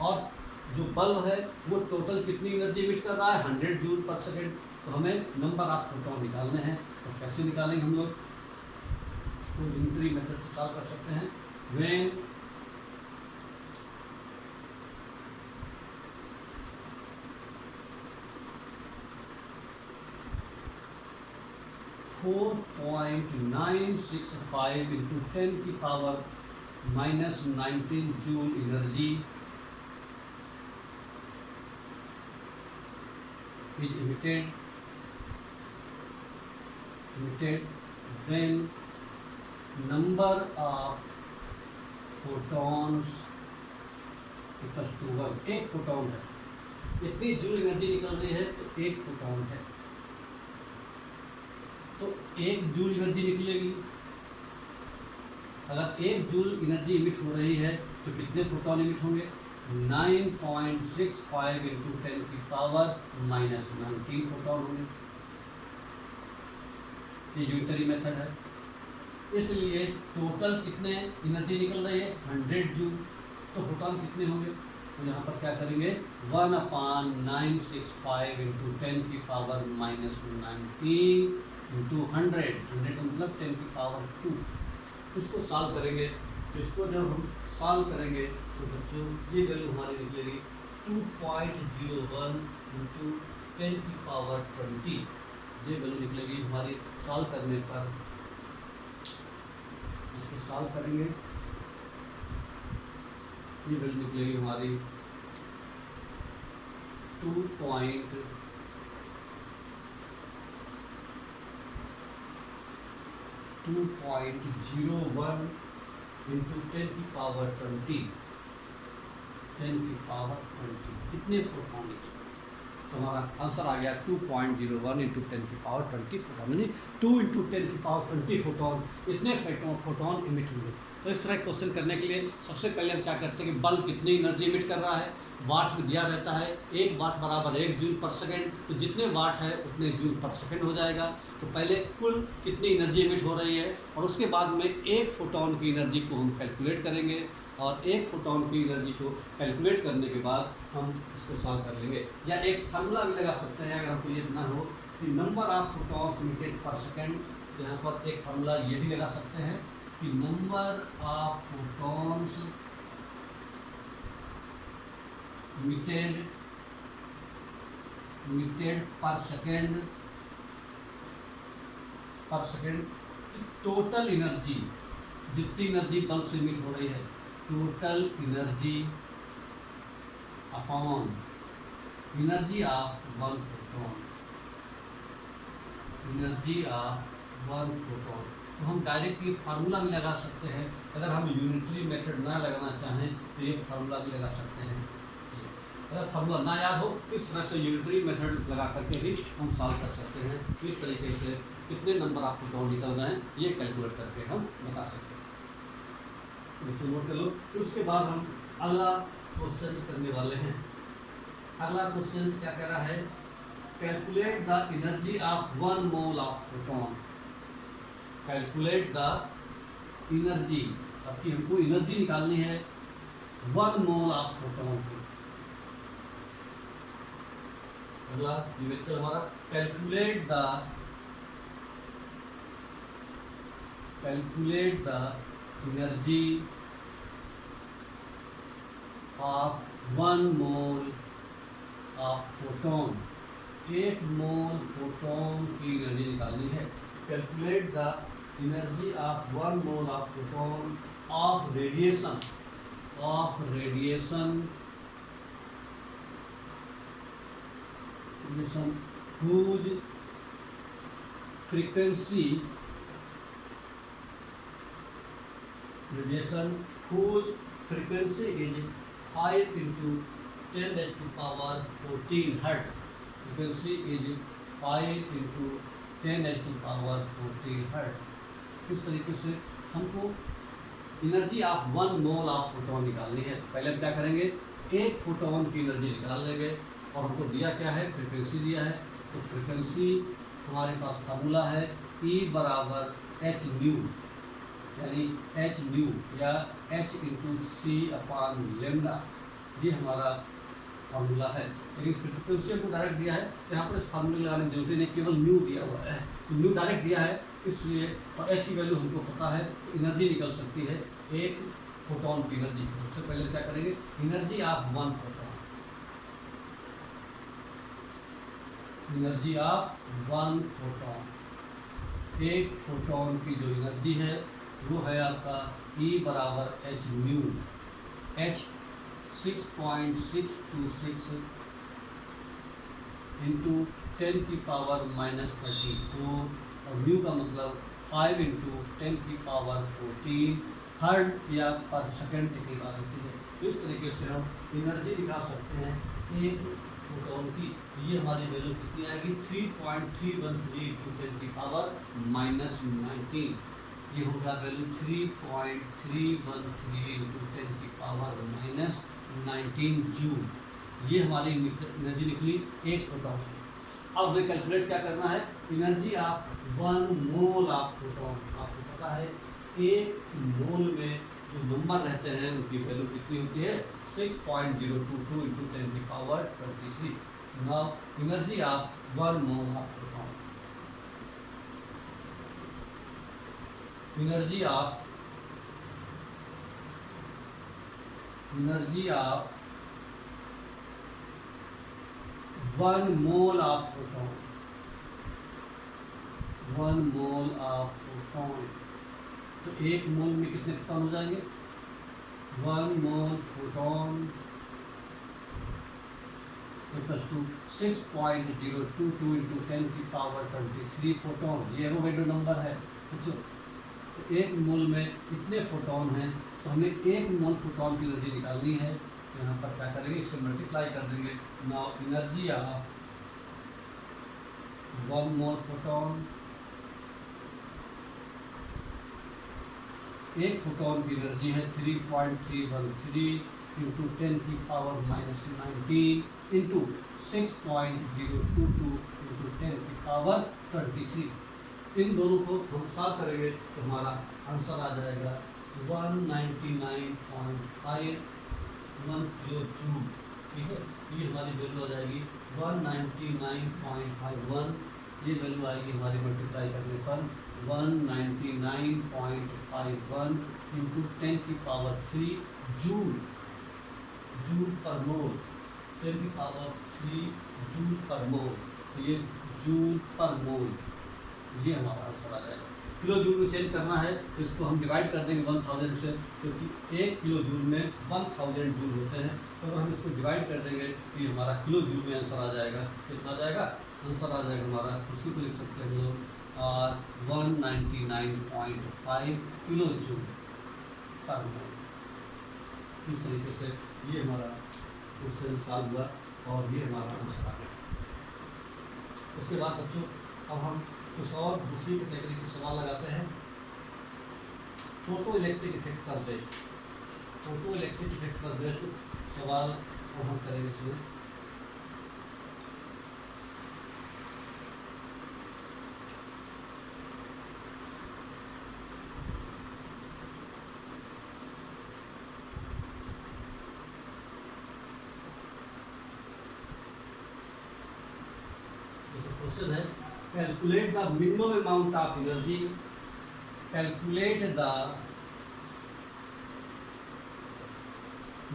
[SPEAKER 1] और जो बल्ब है वो टोटल कितनी एनर्जी इमिट कर रहा है? 100 जूल पर सेकेंड। तो हमें नंबर ऑफ फोटोन निकालने हैं, तो कैसे निकालेंगे हम लोग? इसको यूनिटरी मेथड से सॉल्व कर सकते हैं। व्हेन (4.965 इंटू 10 की power -19 joule energy is emitted, then number of photons equals to 1। एक फोटोन है, इतनी जूल एनर्जी निकल रही है तो एक फोटोन है, तो 1 जूल एनर्जी निकलेगी। अगर 1 जूल एनर्जी इमिट हो रही है तो कितने फोटोन इमिट होंगे? 9.65 इंटू 10 की पावर -19 फोटोन होंगे। ये यूनिटरी मेथड है, इसलिए टोटल कितने एनर्जी निकल रही है? 100 जूल। तो फोटोन कितने होंगे? तो यहाँ पर क्या करेंगे? 1/965 इंटू 10 की पावर -19 इंटू 100 मतलब 10 की पावर 2। इसको सॉल्व करेंगे, तो इसको जब हम सॉल्व करेंगे तो बच्चों ये वैल्यू हमारी निकलेगी 2.01 इंटू 10 की पावर 20। ये वैल्यू निकलेगी हमारी सॉल्व करने पर। इसको सॉल्व करेंगे, ये वैल्यू निकलेगी हमारी 2.01 इंटू 10 की पावर 20, 10 की पावर 20 इतने फोटोन निकले। तो हमारा आंसर आ गया 2.01 इंटू 10 की पावर 20 फोटोन, यानी 2 इंटू 10 की पावर 20 फोटोन, इतने फोटोन इमिट हुए। तो इस तरह क्वेश्चन करने के लिए सबसे पहले हम क्या करते हैं कि बल्ब कितनी एनर्जी इमिट कर रहा है, वाट में दिया रहता है 1 वाट बराबर 1 जूल पर सेकेंड, तो जितने वाट है उतने जूल पर सेकेंड हो जाएगा। तो पहले कुल कितनी एनर्जी इमिट हो रही है और उसके बाद में एक फोटोन की एनर्जी को हम कैलकुलेट करेंगे, और एक फोटोन की एनर्जी को कैलकुलेट करने के बाद हम इसको सॉल्व कर लेंगे। या एक फार्मूला भी लगा सकते हैं अगर आपको ये ना हो कि नंबर ऑफ फोटॉन्स इमिटेड पर सेकेंड, तो यहाँ पर एक फार्मूला ये भी लगा सकते हैं कि नंबर ऑफ फोटॉन्स इमिटेड पर सेकेंड की टोटल एनर्जी, जितनी एनर्जी बल्ब से इमिट हो रही है, total energy upon energy of one photon, energy of one photon. तो हम डायरेक्ट ये फार्मूला भी लगा सकते हैं। अगर हम यूनिटरी मेथड ना लगाना चाहें तो ये फार्मूला भी लगा सकते हैं। अगर फार्मूला ना याद हो तो इस तरह से यूनिटरी मेथड लगा करके भी हम सॉल्व कर सकते हैं। इस तरीके से कितने नंबर ऑफ फोटोन निकल रहे हैं ये कैलकुलेट करके हम बता सकते हैं। देखिए नोट कर लो। फिर उसके बाद हम अगला क्वेश्चन करने वाले हैं। अगला क्वेश्चन क्या कह रहा है, calculate the energy of 1 mole of photon. Calculate the energy, अब की हमको एनर्जी निकालनी है 1 मोल ऑफ फोटोन की। अगला न्यूमेरिकल हमारा calculate the energy of 1 mole of photon. 1 mole photon की एनर्जी निकालनी है। Calculate the energy of 1 mole of photon of radiation whose frequency is 5 into 10 raised to power 14 hertz. Frequency is 5 into 10 raised to power 14 hertz। इस तरीके से हमको energy of 1 mole of photon निकालनी है। पहले हम क्या करेंगे, एक फोटोन की एनर्जी निकाल लेंगे और हमको दिया क्या है, फ्रिक्वेंसी दिया है। तो फ्रिक्वेंसी हमारे पास फार्मूला है E बराबर एच न्यू, यानी एच न्यू या h इंटू सी अपॉन लेमडा, ये हमारा फार्मूला है। लेकिन फ्रिक्वेंसी हमको डायरेक्ट दिया है, तो यहाँ पर इस फार्मूले लगाने की जरूरत नहीं, केवल न्यू दिया हुआ है। तो न्यू डायरेक्ट दिया है इसलिए, और h की वैल्यू हमको पता है, तो एनर्जी निकल सकती है एक फोटोन की एनर्जी। सबसे पहले क्या करेंगे, energy of 1 photon, energy of 1 photon, एक फोटोन की जो एनर्जी है वो है आपका E बराबर एच न्यू। h 6.626 इंटू 10 की पावर -34, और न्यू का मतलब 5 इंटू 10 की पावर 14 हर्ट्ज या पर सेकेंड की बात होती है। तो इस तरीके से हम एनर्जी निकाल सकते हैं एक फोटोन की। ये हमारी वैल्यू कितनी आएगी, 3.313 इंटू 10 की पावर -19। ये होगा वैल्यू 3.313 इंटू 10 की पावर -19 जूल। ये हमारी एनर्जी निकली एक फोटोन। अब हमें कैलकुलेट क्या करना है, energy of 1 mole of photon. आपको पता है एक मोल में जो नंबर रहते हैं उनकी वैल्यू कितनी होती है, 6.022 इंटू 10 की power 23। Now energy of 1 mole of photon, energy of 1 mole of photon, 1 mole of photon. तो एक मोल में कितने फोटोन हो जाएंगे, 1 मोल फोटोन इक्वल्स टू 6.022 इंटू 10 की पावर 23 फोटोन। ये वो वैल्यू नंबर है। तो एक मोल में कितने फोटोन हैं, तो हमें एक मोल फोटोन की एनर्जी निकालनी है। तो यहाँ पर क्या करेंगे, इससे मल्टीप्लाई कर देंगे। Now energy of 1 mole photon एक फोटोन की एनर्जी है 3.313 इंटू 10 की पावर -19 इंटू 6.022 इंटू 10 की पावर 23। इन दोनों को हम साथ करेंगे तो हमारा आंसर आ जाएगा 199.51 किलो जूल। ठीक है, ये हमारी वैल्यू आ जाएगी 199.51। ये वैल्यू आएगी हमारी मल्टीप्लाई करने पर 199.51 इंटू 10 की पावर 3 जूल, जूल पर मोल, 10 की पावर 3 जूल पर मोल। ये जूल पर मोल, ये हमारा आंसर आ जाएगा। किलो जूल में चेंज करना है तो इसको हम डिवाइड कर देंगे 1000 से, क्योंकि 1 किलो जूल में 1000 जूल होते हैं। तो अगर हम इसको डिवाइड कर देंगे तो ये हमारा किलो जूल में आंसर आ जाएगा। कितना आ जाएगा? आंसर आ जाएगा हमारा, इसी को लिख सकते हैं हम लोग 199.5 किलो जूल पर मोल। इस तरीके से ये हमारा क्वेश्चन सॉल्व हुआ और ये हमारा आंसर आ गया। उसके बाद बच्चों अब हम कुछ और दूसरी कैटेगरी के सवाल लगाते हैं। फोटो इलेक्ट्रिक इफेक्ट पर बेस्ड, फोटो इलेक्ट्रिक इफेक्ट पर बेस्ड सवाल अब हम करेंगे इसमें। क्वेश्चन है calculate the minimum amount of energy, calculate the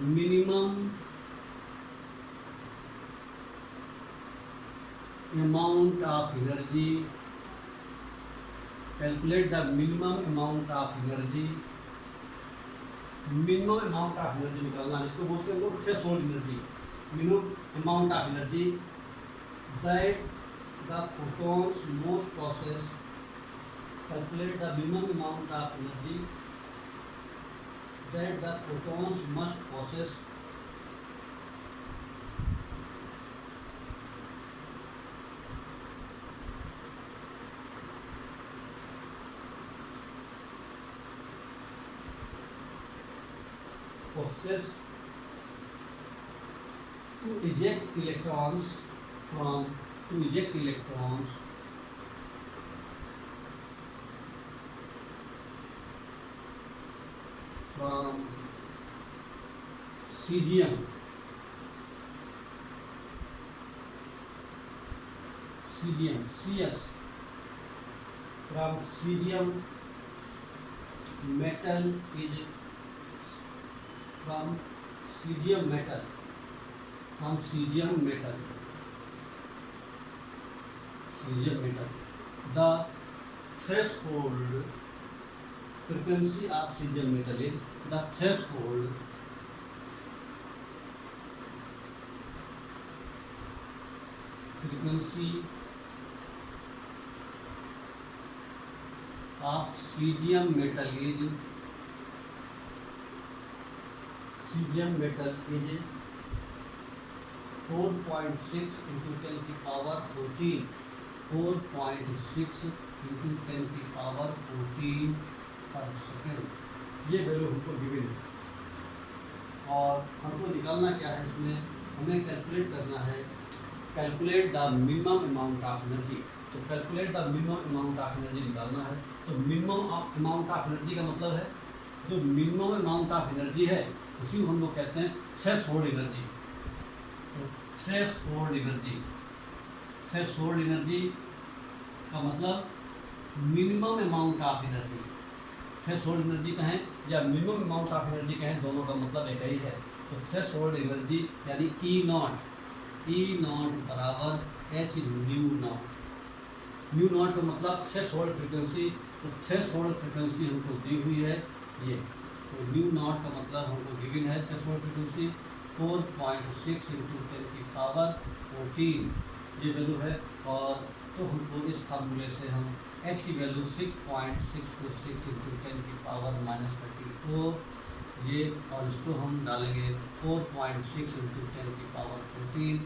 [SPEAKER 1] minimum amount of energy, calculate the minimum amount of energy. Minimum amount of energy निकालना, इसको बोलते हैं लोग threshold energy. Minimum amount of energy that the photons most possess, calculate the minimum amount of energy that the photons must possess to eject electrons from cesium Cs from cesium metal is from cesium metal the threshold frequency of cesium metal is the threshold frequency of cesium metal is 4.6 into 10 की power 14, 4.6 into 10 की power 14 पर second. ये value हमको given है और हमको निकालना क्या है इसमें, हमें कैलकुलेट करना है, calculate the minimum amount of energy. तो calculate the minimum amount of energy निकालना है। तो मिनिमम अमाउंट ऑफ एनर्जी का मतलब है जो मिनिमम अमाउंट ऑफ एनर्जी है उसी को हम लोग कहते हैं थ्रेशोल्ड एनर्जी। तो थ्रेशोल्ड एनर्जी का मतलब minimum amount of energy. Threshold energy कहें या मिनिमम अमाउंट ऑफ एनर्जी कहें, दोनों का मतलब एक ही है। तो थ्रेशोल्ड एनर्जी यानी E नॉट बराबर H न्यू नॉट का मतलब थ्रेशोल्ड फ्रीक्वेंसी। तो थ्रेशोल्ड फ्रीक्वेंसी हमको दी हुई है ये, तो न्यू नॉट का मतलब हमको गिवन है थ्रेशोल्ड फ्रीक्वेंसी 4.6 into 10 की पावर 14 ये वैल्यू है। और तो हमको इस फार्मूले से हम H की वैल्यू 6.626 into 10 की पावर -34 ये, और इसको हम डालेंगे 4.6 into 10 की पावर 14।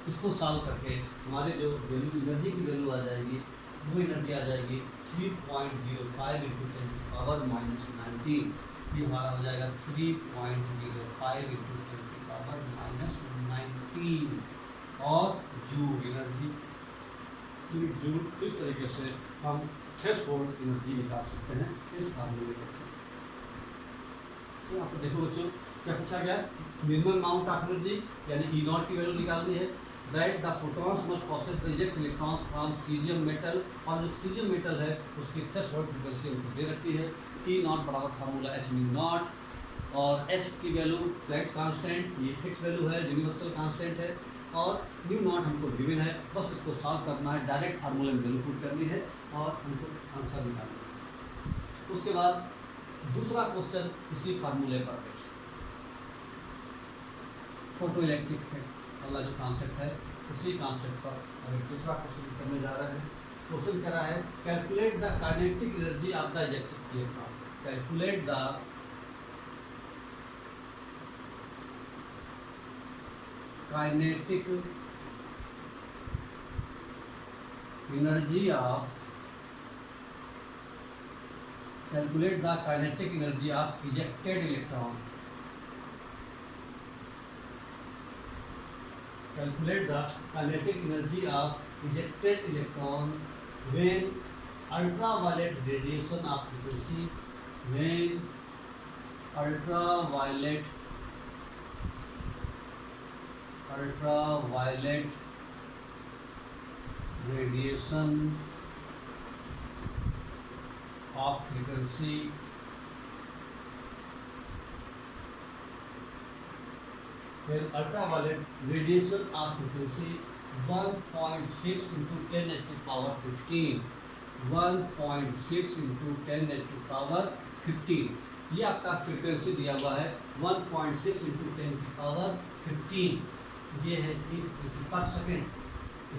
[SPEAKER 1] इसको सॉल्व करके हमारे जो वैल्यू एनर्जी की वैल्यू आ जाएगी वो एनर्जी आ जाएगी 3.05 इंटू 10⁻⁻⁹ ये हमारा हो जाएगा 3.05 इंटू 10⁻⁻⁹ और जूल एनर्जी। जूल इस तरीके से हम थ्रेशोल्ड एनर्जी निकाल सकते हैं इस फार्मूले के थ्रू। तो यहाँ पर देखो बच्चों क्या पूछा गया, मिनिमम अमाउंट ऑफ एनर्जी यानी ई नॉट की वैल्यू निकालनी है। That the photons must process the eject electrons from cerium metal, और जो सीरियम मेटल है उसकी थ्रेशोल्ड फ्रीक्वेंसी उनको दे रखी है। ई नॉट बराबर फार्मूला एच म्यू नॉट, और एच की वैल्यू प्लैंक्स कांस्टेंट, ये फिक्स वैल्यू है, यूनिवर्सल कांस्टेंट है, और न्यू नॉट हमको गिवन है। बस इसको सॉल्व करना है, डायरेक्ट फार्मूले में वैल्यू पुट करनी है और हमको आंसर निकालना है। उसके बाद दूसरा क्वेश्चन इसी फार्मूले पर बेस्ड, फोटो इलेक्ट्रिक इफेक्ट वाला जो कॉन्सेप्ट है उसी कॉन्सेप्ट पर अब एक दूसरा क्वेश्चन करने जा रहे हैं। क्वेश्चन कह रहा है calculate the kinetic energy of the ejected electron. Calculate the kinetic energy of calculate the kinetic energy of ejected electron. Calculate the kinetic energy of ejected electron when ultraviolet radiation of frequency, when ultraviolet radiation of frequency when ultraviolet radiation of frequency 1.6 into 10 to the power 15, 1.6 into 10 to the power 15, ये आपका frequency दिया हुआ है 1.6 into 10 to the power 15, ये है frequency पर second.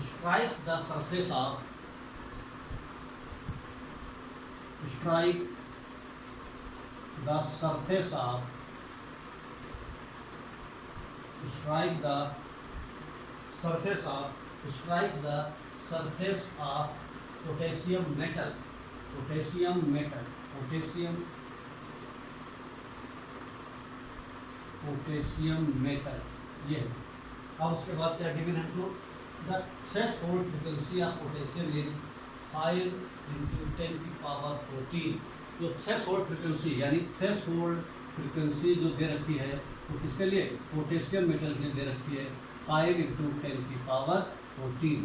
[SPEAKER 1] Strikes the surface of strike the surface of strikes the surface of potassium metal ये है। अब उसके बाद क्या गिवन है हमको, the threshold frequency of potassium in 5 into 10 की पावर 14। जो थ्रेशोल्ड फ्रीक्वेंसी यानी थ्रेशोल्ड फ्रीक्वेंसी जो दे रखी है वो किसके लिए, पोटेशियम मेटल के लिए दे रखी है 5 इंटू 10 की पावर 14।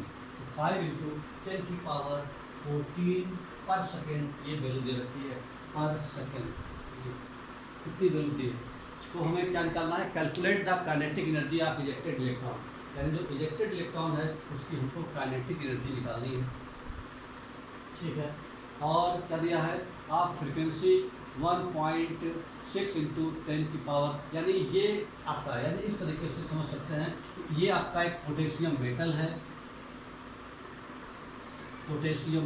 [SPEAKER 1] 5 इंटू 10 की पावर 14 पर सेकेंड ये वैल्यू दे रखी है पर सेकेंड, कितनी वैल्यू दी है। तो हमें क्या निकालना है, calculate the kinetic energy of ejected electron, यानी जो इजेक्टेड इलेक्ट्रॉन है उसकी हमको काइनेटिक एनर्जी निकालनी है। ठीक है, और क्या दिया है, आप फ्रीक्वेंसी 1.6 इंटू 10 की पावर, यानी ये आपका, यानी इस तरीके से समझ सकते हैं ये आपका एक पोटेशियम मेटल है, पोटेशियम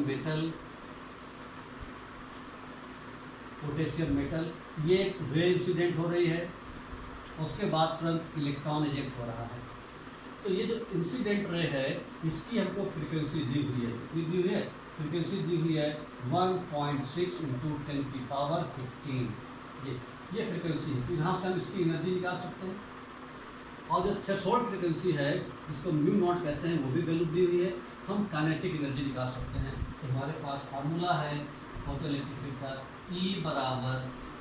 [SPEAKER 1] मेटल ये रे इंसिडेंट हो रही है, उसके बाद तुरंत इलेक्ट्रॉन इजेक्ट हो रहा है। तो ये जो इंसिडेंट रे है इसकी हमको फ्रीक्वेंसी दी हुई है, कितनी दी हुई है, फ्रीक्वेंसी दी हुई है 1.6 इंटू 10 की पावर 15, ये फ्रीक्वेंसी है। तो यहाँ से हम इसकी एनर्जी निकाल सकते हैं। और जो थ्रेशोल्ड फ्रीक्वेंसी है जिसको म्यू नॉट कहते हैं वो भी वैल्यू दी हुई है, हम काइनेटिक एनर्जी निकाल सकते हैं। तो हमारे पास फार्मूला है फोटोइलेक्ट्रिक का, E बराबर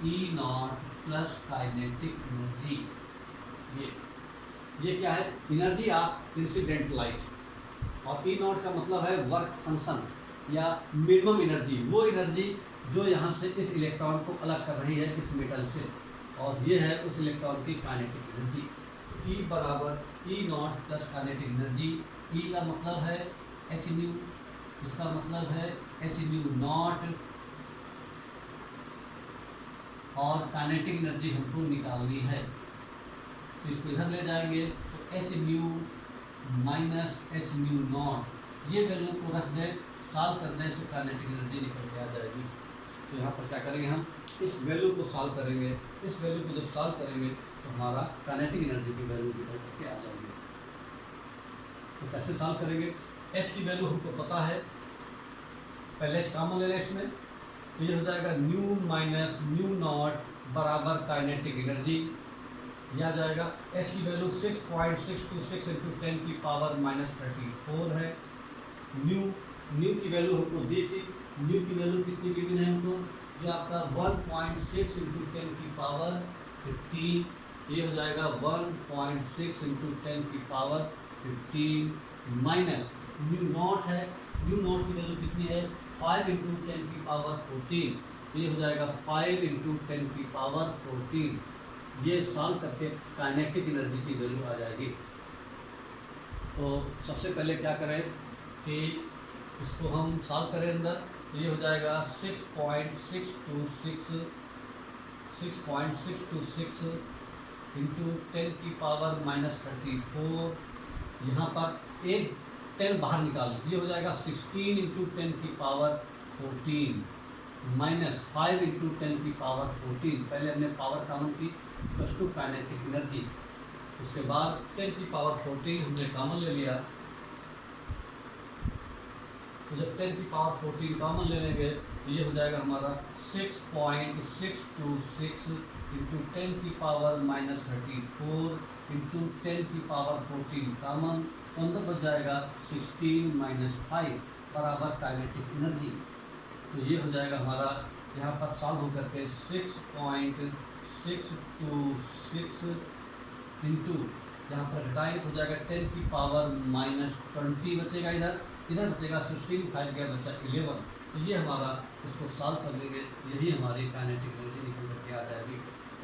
[SPEAKER 1] E not plus kinetic energy. ये क्या है, एनर्जी ऑफ इंसिडेंट लाइट, और E नॉट का मतलब है वर्क फंक्शन या मिनिमम एनर्जी, वो एनर्जी जो यहाँ से इस इलेक्ट्रॉन को अलग कर रही है इस मेटल से, और ये है उस इलेक्ट्रॉन की काइनेटिक एनर्जी। E बराबर E not plus kinetic energy. E का मतलब है एच न्यू, इसका मतलब है एच न्यू नॉट, और काइनेटिक एनर्जी हमको निकालनी है। तो इसको इधर ले जाएंगे तो H new minus H new not, ये वैल्यू को रख दें, सॉल्व कर दें तो काइनेटिक एनर्जी निकल के आ जाएगी। तो यहाँ पर क्या करेंगे, हम इस वैल्यू को सॉल्व करेंगे, इस वैल्यू को जब सॉल्व करेंगे तो हमारा काइनेटिक एनर्जी की वैल्यू निकल के आ जाएगी। तो कैसे सॉल्व करेंगे, एच की वैल्यू हमको पता है, पहले एच कॉमन ले लें इसमें, तो ये हो जाएगा न्यू माइनस न्यू नॉट बराबर काइनेटिक एनर्जी। यह आ जाएगा एच की वैल्यू 6.626 इंटू 10 की पावर -34 है। न्यू की वैल्यू हमको दी थी, न्यू की वैल्यू कितनी गिवन है हमको, जो आपका 1.6 इंटू 10 की पावर 15, ये हो जाएगा 1.6 इंटू 10 की पावर 15 माइनस न्यू नॉट है, न्यू नॉट की वैल्यू कितनी है 5 इंटू 10 की पावर 14, ये हो जाएगा 5 इंटू 10 की पावर 14। ये सॉल्व करके काइनेटिक एनर्जी की वैल्यू आ जाएगी। तो सबसे पहले क्या करें कि इसको हम सॉल्व करें अंदर, तो ये हो जाएगा 6.626 इंटू 10 की पावर -34, यहाँ पर एक 10 बाहर निकाल, ये हो जाएगा 16 इंटू 10 की पावर 14 माइनस 5 इंटू 10 की पावर 14। पहले हमने पावर कॉमन की प्लस टू काइनेटिक एनर्जी, उसके बाद 10 की पावर 14 हमने कॉमन ले लिया, तो जब 10 की पावर 14 कॉमन ले लेंगे तो ये हो जाएगा हमारा 6.626 इंटू 10 की पावर -34 इंटू 10 की पावर 14 कॉमन, तो अंदर बच जाएगा 16 माइनस 5 बराबर काइनेटिक एनर्जी। तो ये हो जाएगा हमारा यहाँ पर सॉल्व होकर के 6.626 इंटू यहाँ पर घटाएंगे तो हो जाएगा 10 की पावर -20 बचेगा, इधर बचेगा 16, 5 गया बचा 11। तो ये हमारा इसको सॉल्व कर लेंगे, यही हमारी काइनेटिक एनर्जी निकल करके आ जाएगी।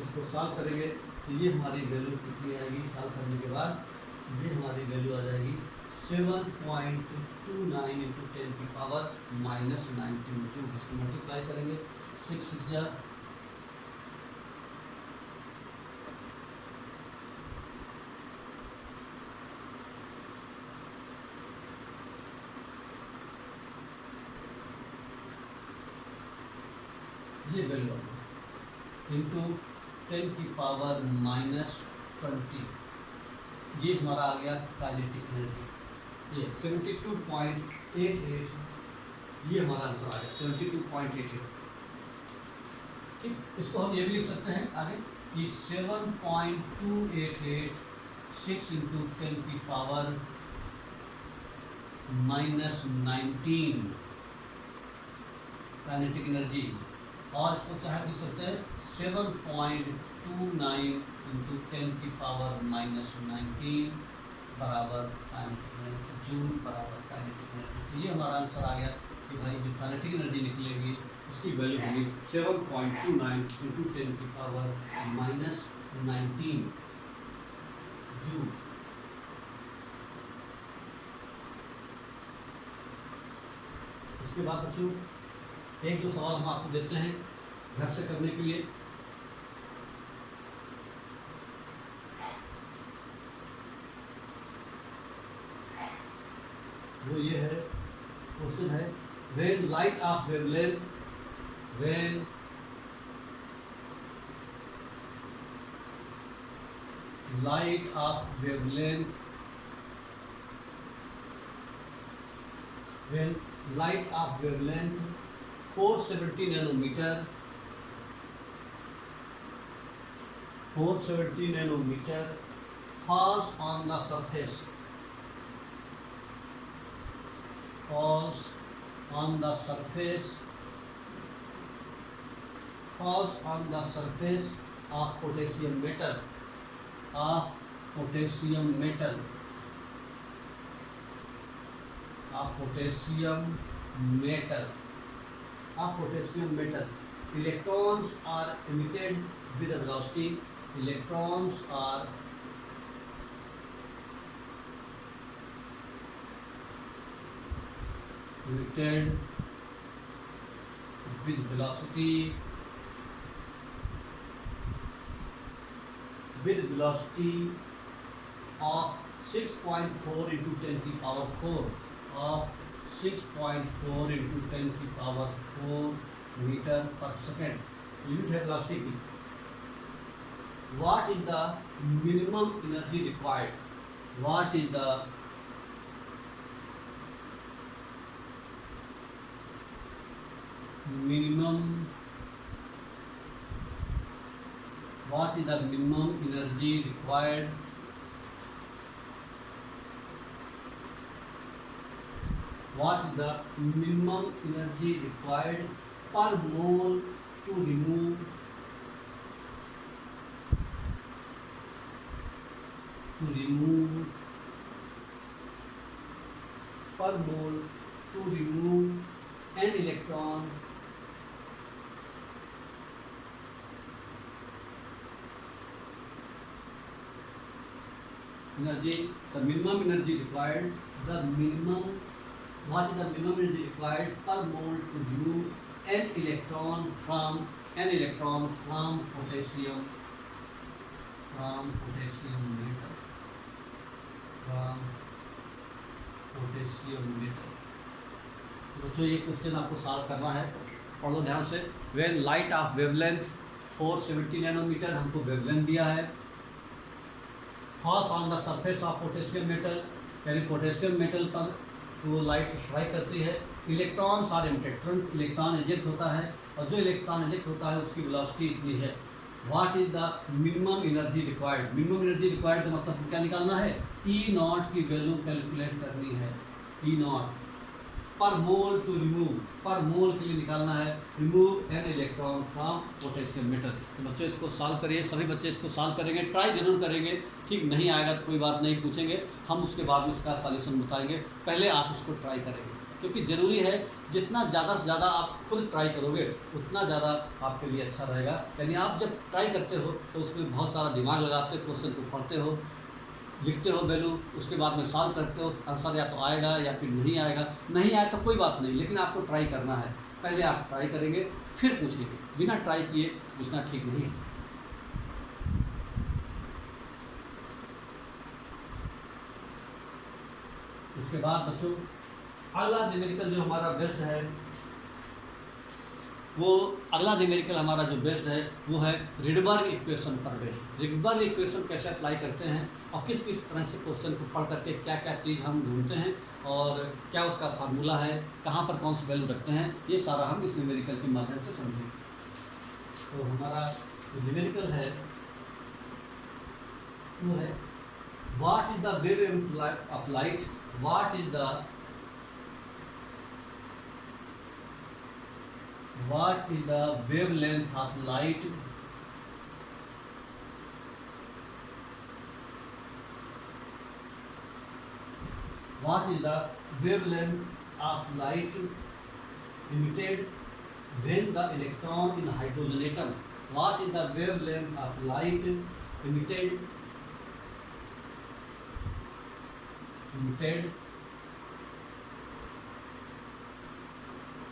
[SPEAKER 1] इसको सॉल्व करेंगे तो ये हमारी वैल्यू कितनी आएगी, सॉल्व करने के बाद ये हमारी वैल्यू आ जाएगी 7.29 इंटू 10 की पावर -19 जूल। इसको मल्टीप्लाई करेंगे 6 6 जा ये वैल्यू आ गई इंटू 10 की पावर -20, ये हमारा आ गया काइनेटिक एनर्जी। ये 72.88, ये हमारा आंसर आ गया 72.88। ठीक, इसको हम ये भी लिख सकते हैं आगे कि 7.288 इंटू 10 की पावर -19 काइनेटिक एनर्जी, और इसको चाहे लिख सकते हैं 7.29 इंटू 10 की पावर -19 बराबर काइनेटिक एनर्जी जूल बराबर काइनेटिक एनर्जी। तो ये हमारा आंसर आ गया कि भाई जो काइनेटिक एनर्जी निकलेगी उसकी वैल्यू होगी 7.29 इंटू 10 की पावर -19 जूल। इसके बाद बच्चों एक दो सवाल हम आपको देते हैं घर से करने के लिए। वो ये है, क्वेश्चन है when light of wavelength when light of wavelength when light of wavelength 470 nanometer 470 nanometer falls on the surface falls on the surface of potassium metal of potassium metal electrons are emitted with a velocity electrons are emitted with velocity of 6.4 into 10 की power 4 of 6.4 into 10 की power 4 meter per second। Unit है velocity की। What is the minimum energy required? What is the minimum what is the minimum energy required what is the minimum energy required per mole to remove per mole to remove an electron energy, the minimum energy required, the minimum, what is the minimum energy required per mole to remove an electron from potassium metal. बच्चों ये question आपको solve करना है, पढ़ो ध्यान से। When light of wavelength 470 nanometre, हमको wavelength दिया है, falls on the surface of potassium metal, यानी पोटेशियम मेटल पर वो लाइट स्ट्राइक करती है, इलेक्ट्रॉन्स आर इमिटेड, तुरंत इलेक्ट्रॉन इजेक्ट होता है, और जो इलेक्ट्रॉन इजेक्ट होता है उसकी वेलोसिटी इतनी है। What is the minimum energy required, minimum energy required का मतलब क्या निकालना है, ई नॉट की वैल्यू कैलकुलेट करनी है, ई नॉट पर मोल टू रिमूव, पर मोल के लिए निकालना है, remove an electron from potassium metal. तो बच्चों इसको सॉल्व करिए, सभी बच्चे इसको सॉल्व करेंगे, ट्राई जरूर करेंगे, ठीक नहीं आएगा तो कोई बात नहीं, पूछेंगे हम, उसके बाद में इसका सॉल्यूशन बताएंगे, पहले आप इसको ट्राई करेंगे, क्योंकि ज़रूरी है जितना ज़्यादा से ज़्यादा आप खुद ट्राई करोगे उतना ज़्यादा आपके लिए अच्छा रहेगा। यानी आप जब ट्राई करते हो तो उसमें बहुत सारा दिमाग लगाते हो, क्वेश्चन को पढ़ते हो, लिखते हो वैल्यू, उसके बाद में सॉल्व करते हो, आंसर या तो आएगा या फिर नहीं आएगा, नहीं आए तो कोई बात नहीं, लेकिन आपको ट्राई करना है, पहले आप ट्राई करेंगे फिर पूछेंगे, बिना ट्राई किए पूछना ठीक नहीं है। उसके बाद बच्चों अगला न्यूमेरिकल जो हमारा बेस्ड है, वो अगला न्यूमेरिकल हमारा जो बेस्ड है वो है रिडबर्ग इक्वेशन पर बेस्ड। रिडबर्ग इक्वेशन कैसे अप्लाई करते हैं और किस किस तरह से क्वेश्चन को पढ़ करके क्या क्या चीज़ हम ढूंढते हैं और क्या उसका फार्मूला है, कहाँ पर कौन सी वैल्यू रखते हैं, ये सारा हम इस न्यूमेरिकल के माध्यम से समझेंगे। तो हमारा जो न्यूमेरिकल है वो है what is the wavelength of light, what is the wavelength of light what is the wavelength of light emitted when the electron in hydrogen atom, what is the wavelength of light emitted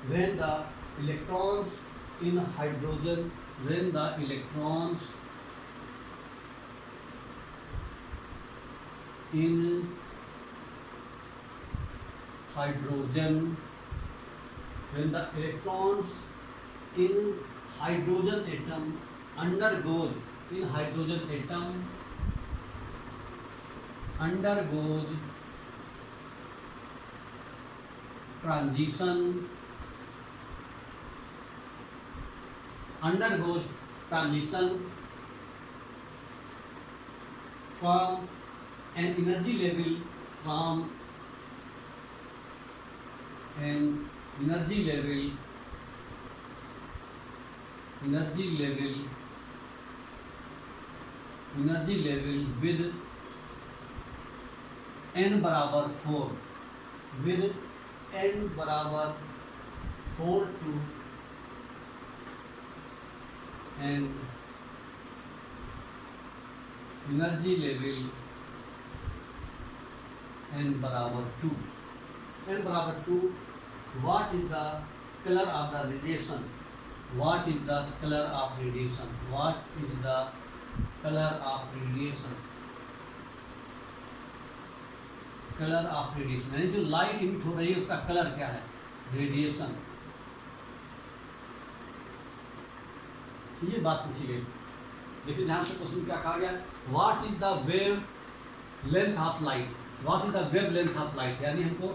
[SPEAKER 1] when the electrons in hydrogen, when the electrons in hydrogen, when the electrons in hydrogen atom undergoes, in hydrogen atom undergoes transition, undergoes transition from an energy level, from an energy level with n बराबर 4, with n बराबर 4 to and energy level n बराबर 2, n बराबर 2, what is the color of the radiation, what is the color of radiation, what is the color of radiation, colour of radiation, यानी जो light emit हो रही है उसका colour क्या है, रेडिएशन, ये बात पूछी गई। देखिए ध्यान से क्वेश्चन क्या कहा गया, what is the wavelength of light, what is the wavelength of light, यानी हमको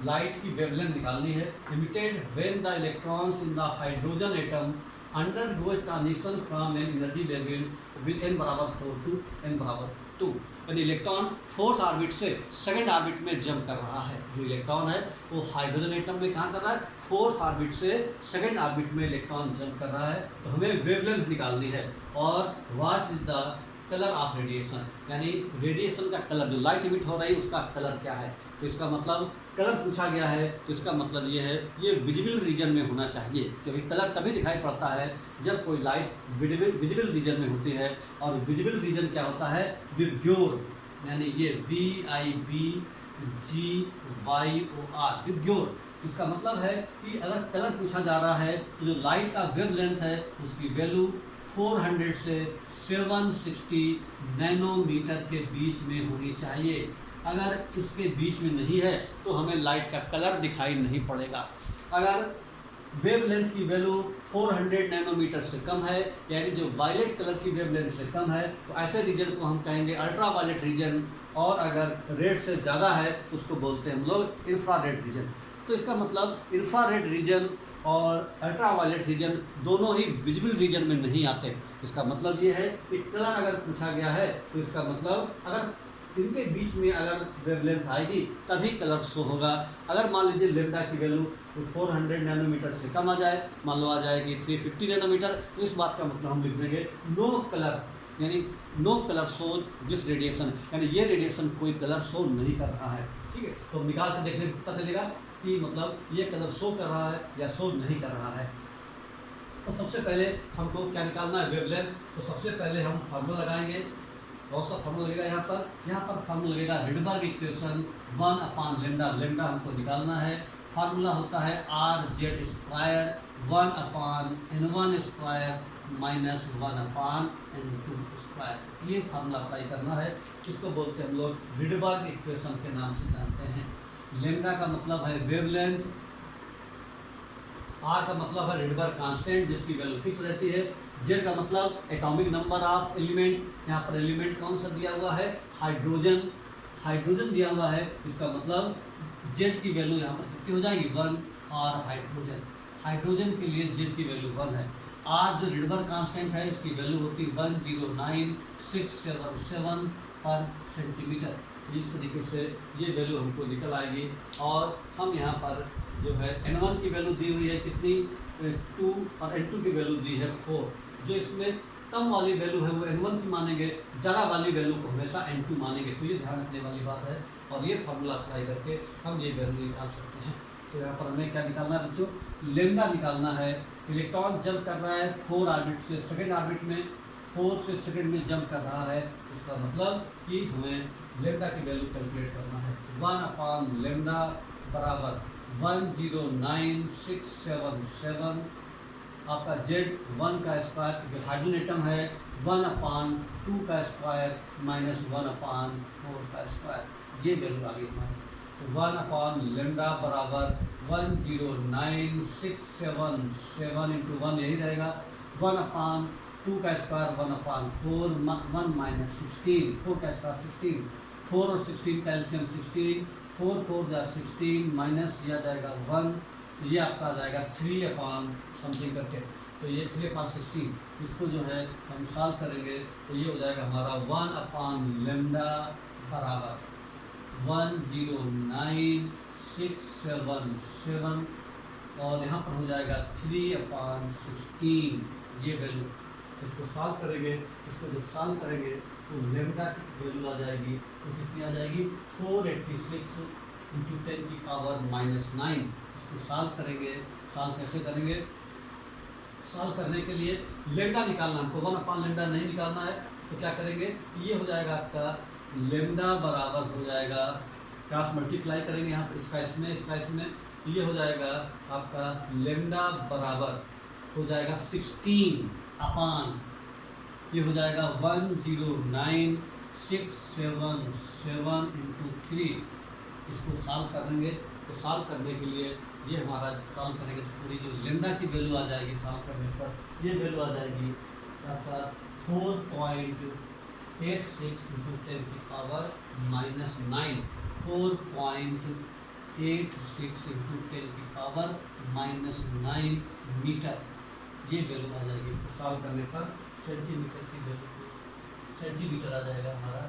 [SPEAKER 1] लाइट की वेवलेंथ निकालनी है emitted when the electrons in the hydrogen atom undergo transition from an energy level with n बराबर 4 to n बराबर 2। यानी electron fourth orbit से second orbit में जंप कर रहा है। जो इलेक्ट्रॉन है वो हाइड्रोजन एटम में कहाँ कर रहा है, फोर्थ ऑर्बिट से सेकंड ऑर्बिट में इलेक्ट्रॉन जंप कर रहा है। तो हमें वेवलेंथ निकालनी है और what is the colour of radiation, यानी रेडिएशन का कलर, जो लाइट इमिट हो रही है उसका कलर क्या है। तो इसका मतलब कलर पूछा गया है, तो इसका मतलब ये है ये विजिबल रीजन में होना चाहिए, क्योंकि कलर तभी दिखाई पड़ता है जब कोई लाइट विजिबल रीजन में होती है। और विजिबल रीजन क्या होता है, विब्ग्योर, यानी ये VIBGYOR, विब्ग्योर। इसका मतलब है कि अगर कलर पूछा जा रहा है तो जो लाइट का वेवलेंथ है उसकी वैल्यू 400 से 760 नैनोमीटर के बीच में होनी चाहिए। अगर इसके बीच में नहीं है तो हमें लाइट का कलर दिखाई नहीं पड़ेगा। अगर वेवलेंथ की वैल्यू 400 नैनोमीटर से कम है, यानी जो वायलेट कलर की वेवलेंथ से कम है, तो ऐसे रीजन को हम कहेंगे अल्ट्रा वायलेट रीजन। और अगर रेड से ज़्यादा है तो उसको बोलते हैं हम लोग इंफ्रारेड रीजन। तो इसका मतलब इंफ्रारेड रीजन और अल्ट्रा वायलेट रीजन दोनों ही विजिबल रीजन में नहीं आते। इसका मतलब ये है कि कलर अगर पूछा गया है तो इसका मतलब अगर इनके बीच में अगर वेवलेंथ आएगी तभी कलर शो होगा। अगर मान लीजिए लेम्डा की वैल्यू 400 नैनोमीटर से कम आ जाए, मान लो आ जाएगी 350 नैनोमीटर, तो इस बात का मतलब हम लिख देंगे नो कलर, यानी no colour show this radiation, यानी ये रेडिएशन कोई कलर शो नहीं कर रहा है। ठीक है, तो निकाल कर देखने में पता चलेगा कि मतलब ये कलर शो कर रहा है या शो नहीं कर रहा है। तो सबसे पहले हमको क्या निकालना है, वेवलेंथ। तो सबसे पहले हम फार्मूला लगाएंगे, बहुत सा फार्मूला लगेगा यहाँ पर फार्मूला लगेगा रिडबर्ग इक्वेशन 1 लेम्डा। लेम्डा हमको निकालना है, फार्मूला होता है RZ square 1/N1 square minus 1/N2 square. ये फार्मूला अप्लाई करना है, इसको बोलते हैं हम लोग रिडबर्ग इक्वेशन के नाम से जानते हैं। लेम्डा का मतलब है वेवलेंथ, R का मतलब है रिडबर्ग कांस्टेंट जिसकी वैल्यू फिक्स रहती है, Z का मतलब एटॉमिक नंबर ऑफ एलिमेंट, यहाँ पर एलिमेंट कौन सा दिया हुआ है, हाइड्रोजन, हाइड्रोजन दिया हुआ है। इसका मतलब Z की वैल्यू यहाँ पर कितनी हो जाएगी, 1 फॉर हाइड्रोजन। हाइड्रोजन के लिए Z की वैल्यू 1 है। R जो रिडबर्ग कांस्टेंट है इसकी वैल्यू होती है 109,677 पर सेंटीमीटर। इस तरीके से ये वैल्यू हमको निकल आएगी। और हम यहाँ पर जो है N1 की वैल्यू दी हुई है कितनी, 2, और N2 की वैल्यू दी है 4। जो इसमें कम वाली वैल्यू है वो N1 की मानेंगे, ज़्यादा वाली वैल्यू को हमेशा N2 मानेंगे। तो ये ध्यान रखने वाली बात है और ये फार्मूला अप्लाई करके हम ये वैल्यू निकाल सकते हैं। तो यहाँ पर हमें क्या निकालना है बच्चों, लेम्डा निकालना है। इलेक्ट्रॉन जंप कर रहा है 4 ऑर्बिट से सेकंड ऑर्बिट में, 4 से सेकंड में जंप कर रहा है। इसका मतलब कि हमें लेम्डा की वैल्यू कैलकुलेट करना है। 1 लेम्डा बराबर 109,677, आपका Z1 का स्क्वायर क्योंकि हाइड्रोजन एटम है, 1/2 का स्क्वायर माइनस 1/4 का स्क्वायर, ये वैल्यू आ गई हमारी। तो 1 लेम्डा बराबर 109,677 इंटू 1 यही रहेगा, 1/2 का स्क्वायर 1/4, 1 माइनस 16, 4 का स्क्वायर 16, 4 और 16 का एलसीएम 16, 4 4 जा 16 माइनस किया जाएगा 1, ये आपका आ जाएगा 3 समथिंग करके। तो ये 3/16, इसको जो है हम सॉल्व करेंगे तो ये हो जाएगा हमारा 1 लेम्डा बराबर 109,677 और यहाँ पर हो जाएगा 3/16 ये वैल्यू। इसको सॉल्व करेंगे, इसको जब सॉल्व करेंगे तो लेम्डा की वैल्यू आ जाएगी, तो कितनी आ जाएगी 486 इंटू 10 की पावर -9। इसको सॉल्व करेंगे, सॉल्व कैसे करेंगे, सॉल्व करने के लिए लेम्डा निकालना हमको, 1 लेम्डा नहीं निकालना है। तो क्या करेंगे, ये हो जाएगा आपका लेम्डा बराबर हो जाएगा, क्रॉस मल्टीप्लाई करेंगे यहाँ पर इसका इसमें, इसका इसमें, तो ये हो जाएगा आपका लेम्डा बराबर हो जाएगा 16 ये हो जाएगा 109,677 इंटू 3। इसको सॉल्व करेंगे, तो सॉल्व करने के लिए ये हमारा सॉल्व करेंगे तो पूरी जो लेम्डा की वैल्यू आ जाएगी सॉल्व करने पर, ये वैल्यू आ जाएगी आपका 4.86 इंटू 10 की पावर -9, 4.86 86 इंटू 10⁻⁹ मीटर, ये वैल्यू आ जाएगी। इसको सॉल्व करने पर सेंटीमीटर की वैल्यू, सेंटीमीटर आ जाएगा हमारा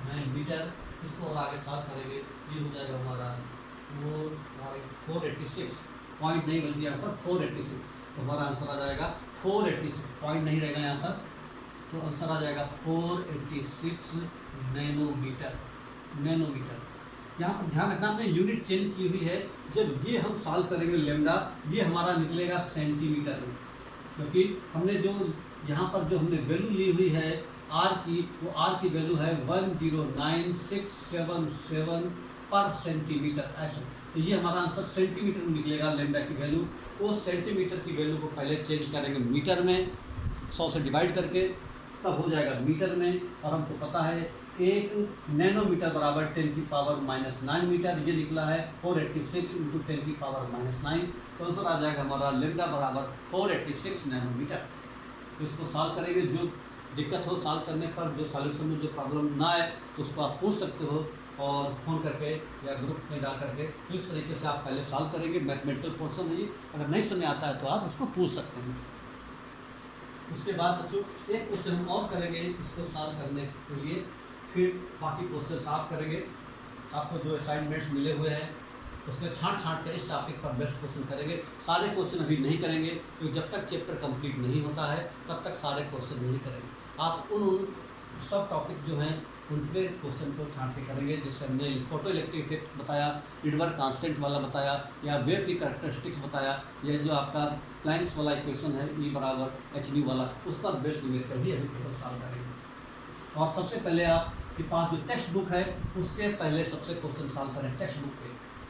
[SPEAKER 1] 9 मीटर। इसको और आगे सॉल्व करेंगे, ये हो जाएगा हमारा 486, पॉइंट नहीं बन गया पर 486, तो हमारा आंसर आ जाएगा 486, पॉइंट नहीं रहेगा यहाँ पर, तो आंसर आ जाएगा 486 नैनोमीटर। यहाँ पर ध्यान रखना, हमने यूनिट चेंज की हुई है। जब ये हम सॉल्व करेंगे लेमडा, ये हमारा निकलेगा सेंटीमीटर में, क्योंकि हमने जो यहाँ पर जो हमने वैल्यू ली हुई है आर की, वो आर की वैल्यू है 109677 पर सेंटीमीटर ऐसा, तो ये हमारा आंसर सेंटीमीटर में निकलेगा लेमडा की वैल्यू। उस सेंटीमीटर की वैल्यू को पहले चेंज करेंगे मीटर में, 100 से डिवाइड करके, तब हो जाएगा मीटर में। और हमको पता है 1 नैनोमीटर बराबर 10⁻⁹ मीटर, ये निकला है 486 इंटू 10⁻⁹, तो आंसर आ जाएगा हमारा लेमडा बराबर 486 नैनोमीटर। तो इसको सॉल्व करेंगे, जो दिक्कत हो सॉल्व करने पर, जो सॉल्यूशन में जो प्रॉब्लम ना आए तो उसको आप पूछ सकते हो, और फ़ोन करके या ग्रुप में डाल करके, तो इस तरीके से आप पहले सॉल्व करेंगे। मैथमेटिकल पोर्शन है ये, अगर नहीं समझ आता है तो आप उसको पूछ सकते हैं। उसके बाद बच्चों एक क्वेश्चन हम और करेंगे इसको सॉल्व करने के लिए, फिर बाकी क्वेश्चन आप करेंगे। आपको जो असाइनमेंट्स मिले हुए हैं उसमें छांट के इस टॉपिक पर बेस्ट क्वेश्चन करेंगे। सारे क्वेश्चन अभी नहीं करेंगे, क्योंकि जब तक चैप्टर कंप्लीट नहीं होता है तब तक सारे क्वेश्चन नहीं करेंगे। आप उन सब टॉपिक जो हैं उन पे क्वेश्चन को छांट के करेंगे। जैसे हमने फोटो इलेक्ट्रिक इफेक्ट बताया, रिडवर्क कांस्टेंट वाला बताया, या वेव की कैरेक्टरिस्टिक्स बताया, या जो आपका प्लैंक्स वाला इक्वेशन है E बराबर hν वाला, उस पर बेस्ड न्यूमेरिकल ही अभी पेपर सॉल्व करेंगे। और सबसे पहले आपके पास जो टेक्स्ट बुक है उसके पहले सबसे क्वेश्चन सॉल्व करें टेक्स्ट बुक पे,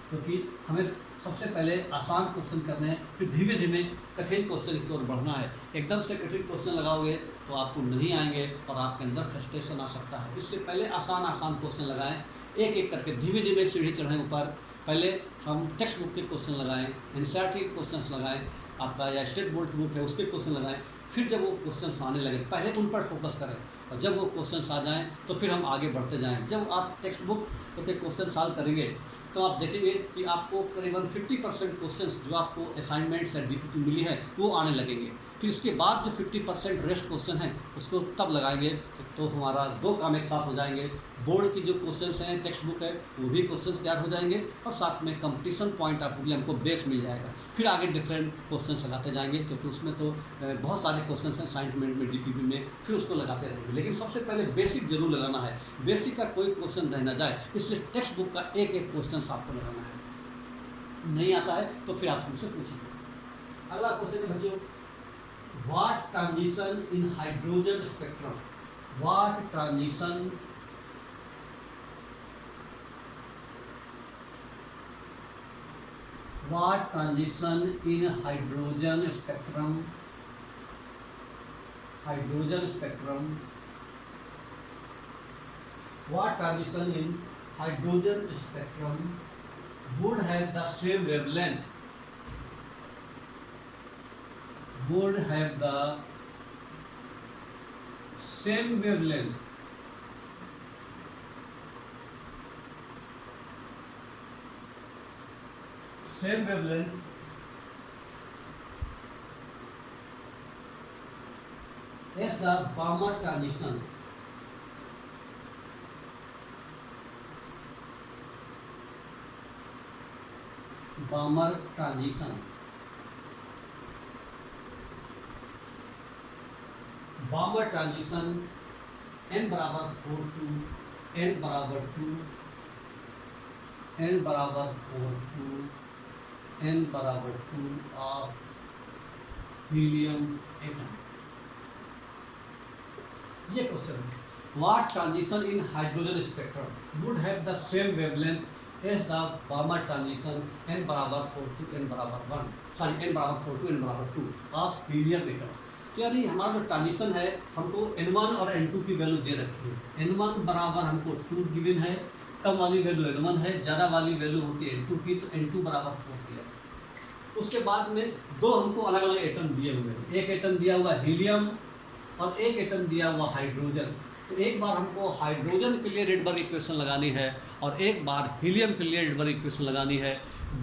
[SPEAKER 1] क्योंकि हमें सबसे पहले आसान क्वेश्चन करने हैं, फिर धीमे धीमे कठिन क्वेश्चन की ओर बढ़ना है। एकदम से कठिन क्वेश्चन लगाओगे तो आपको नहीं आएंगे और आपके अंदर फ्रस्ट्रेशन आ सकता है। इससे पहले आसान क्वेश्चन लगाएं, एक एक करके धीमे धीमे सीढ़ी चढ़ें ऊपर। पहले हम टेक्स्ट बुक के क्वेश्चन लगाएं, एनसीईआरटी के क्वेश्चन लगाएं, आपका या स्टेट बोर्ड बुक है उसके क्वेश्चन लगाएं। फिर जब वो क्वेश्चन आने लगे पहले उन पर फोकस करें, और जब वो क्वेश्चन आ जाएं तो फिर हम आगे बढ़ते जाएं। जब आप टेक्स्ट बुक के क्वेश्चन सॉल्व करेंगे तो आप देखेंगे कि आपको करीबन 50% क्वेश्चंस जो आपको असाइनमेंट्स या डीपीपी मिली है वो आने लगेंगे। फिर उसके बाद जो 50% रेस्ट क्वेश्चन है उसको तब लगाएंगे तो हमारा दो काम एक साथ हो जाएंगे। बोर्ड की जो क्वेश्चंस हैं, टेक्स्ट बुक है, वो भी क्वेश्चंस तैयार हो जाएंगे, और साथ में कंपटीशन पॉइंट ऑफ व्यू भी हमको बेस मिल जाएगा। फिर आगे डिफरेंट क्वेश्चंस लगाते जाएंगे, क्योंकि उसमें तो बहुत सारे क्वेश्चंस हैं असाइनमेंट में, डीपीपी में, फिर उसको लगाते रहेंगे। लेकिन सबसे पहले बेसिक जरूर लगाना है, बेसिक का कोई क्वेश्चन रह ना जाए, इसलिए टेक्स्ट बुक का एक एक क्वेश्चन आपको लगाना है। नहीं आता है तो फिर आप मुझसे पूछिए। अगला क्वेश्चन है बच्चों, what transition in hydrogen spectrum, what transition in hydrogen spectrum what transition in hydrogen spectrum would have the same wavelength, same wavelength as the Balmer transition. Balmer transition n बराबर 4 to n बराबर 2, n बराबर 4 to n बराबर 2 of helium atom. ये question है, what transition in hydrogen spectrum would have the same wavelength as the Balmer transition n बराबर 4 to n बराबर 1, sorry n बराबर 4 to n बराबर 2 ऑफ हीलियम एटम। तो यानी हमारा जो ट्रांजिशन है, हमको n1 और n2 की वैल्यू दे रखी है। n1 बराबर हमको 2 गिवन है, कम वाली वैल्यू n1 है, ज़्यादा वाली वैल्यू होती है n2 की, तो n2 बराबर 4 दिया। उसके बाद में दो हमको अलग अलग एटम दिए हुए हैं, एक एटम दिया हुआ हीलियम और एक एटम दिया हुआ हाइड्रोजन। तो तो एक बार हमको हाइड्रोजन के लिए रेडबर्ग इक्वेशन लगानी है और एक बार हीलियम के लिए रेडबर्ग इक्वेशन लगानी है।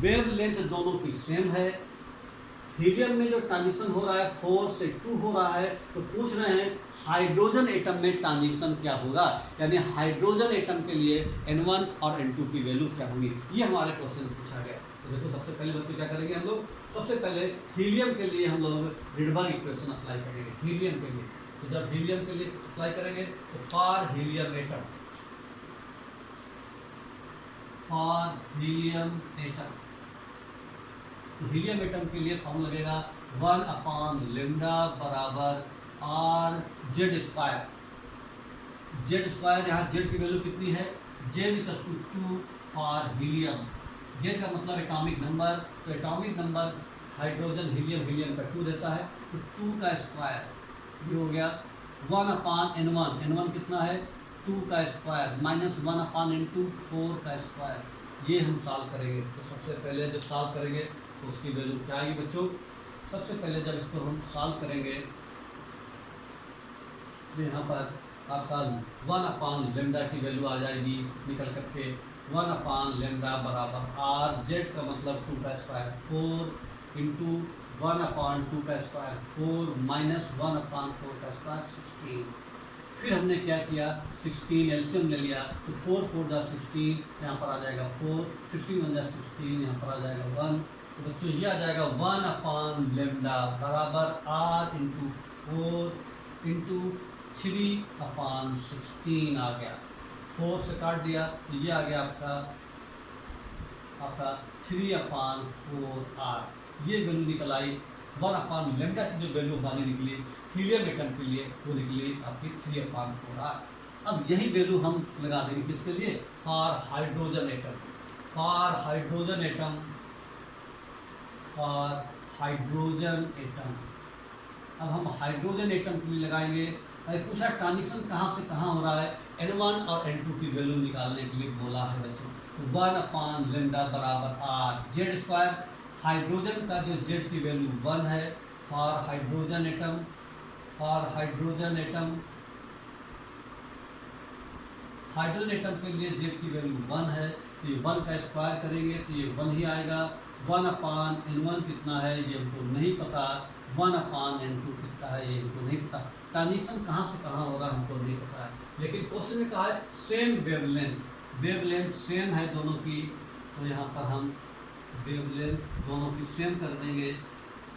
[SPEAKER 1] वेवलेंथ दोनों की सेम है। हीलियम में जो ट्रांजिशन हो रहा है 4 से 2 हो रहा है, तो पूछ रहे हैं हाइड्रोजन एटम में ट्रांजिशन क्या होगा, यानी हाइड्रोजन एटम के लिए N1 और N2 की वैल्यू क्या होगी, ये हमारे क्वेश्चन में पूछा गया। तो देखो सबसे पहले बच्चों क्या करेंगे हम लोग, सबसे पहले हीलियम के लिए हम लोग रेडबर्ग इक्वेशन अप्लाई करेंगे हीलियम के लिए। तो जब हीलियम के लिए अप्लाई करेंगे तो फॉर हीलियम एटम तो हीलियम एटम के लिए फॉर्मूला लगेगा 1/λ बराबर R Z square. Z square, यहाँ जेड की वैल्यू कितनी है, Z equals to 2 for helium. Z का मतलब एटॉमिक नंबर, तो एटॉमिक नंबर हाइड्रोजन हीलियम का 2 देता है, तो 2 का स्क्वायर ये हो गया 1/N1। N1 कितना है 2 का स्क्वायर माइनस 1/N2 4 का स्क्वायर। ये हम सॉल्व करेंगे। तो सबसे पहले जब सॉल्व करेंगे तो उसकी वैल्यू क्या आएगी बच्चों, सबसे पहले जब इसको हम सॉल्व करेंगे तो यहाँ पर आपका 1/λ की वैल्यू आ जाएगी निकल करके 1/λ बराबर आर, जेड का मतलब 2 का स्क्वायर 4 इंटू 1/2 का स्क्वायर 4 माइनस 1/4 का स्क्वायर 16। फिर हमने क्या किया 16 एलसीएम ले लिया, तो 4 4 जा 16, यहाँ पर आ जाएगा 4, 16 1 जा 16, यहाँ पर आ जाएगा 1। तो बच्चों ये आ जाएगा 1/λ बराबर आर इंटू 4 इंटू 3/16 आ गया। 4 से काट दिया तो ये आ गया आपका 3/4R। ये वैल्यू निकल आई 1/λ की जो वैल्यू हमारी निकली हीलियम एटम के लिए वो निकली आपकी 3/4R। अब यही वैल्यू हम लगा देंगे किसके लिए, फॉर हाइड्रोजन एटम। अब हम हाइड्रोजन एटम के लिए लगाएंगे। अरे पूछा ट्रांजिशन कहाँ से कहाँ हो रहा है, N1 और N2 की वैल्यू निकालने के लिए बोला है बच्चों। तो 1/λ बराबर आर जेड स्क्वायर, हाइड्रोजन का जो जेड की वैल्यू 1 है फॉर हाइड्रोजन एटम के लिए जेड की वैल्यू 1 है, तो ये 1 का स्क्वायर करेंगे तो ये 1 ही आएगा। 1/N1 कितना है ये हमको नहीं पता, 1/N2 कितना है ये हमको नहीं पता। ट्रांजिशन कहाँ से कहाँ हो रहा है हमको नहीं पता है, लेकिन क्वेश्चन में कहा है सेम वेवलेंथ सेम है दोनों की, तो यहाँ पर हम वेवलेंथ दोनों की सेम कर देंगे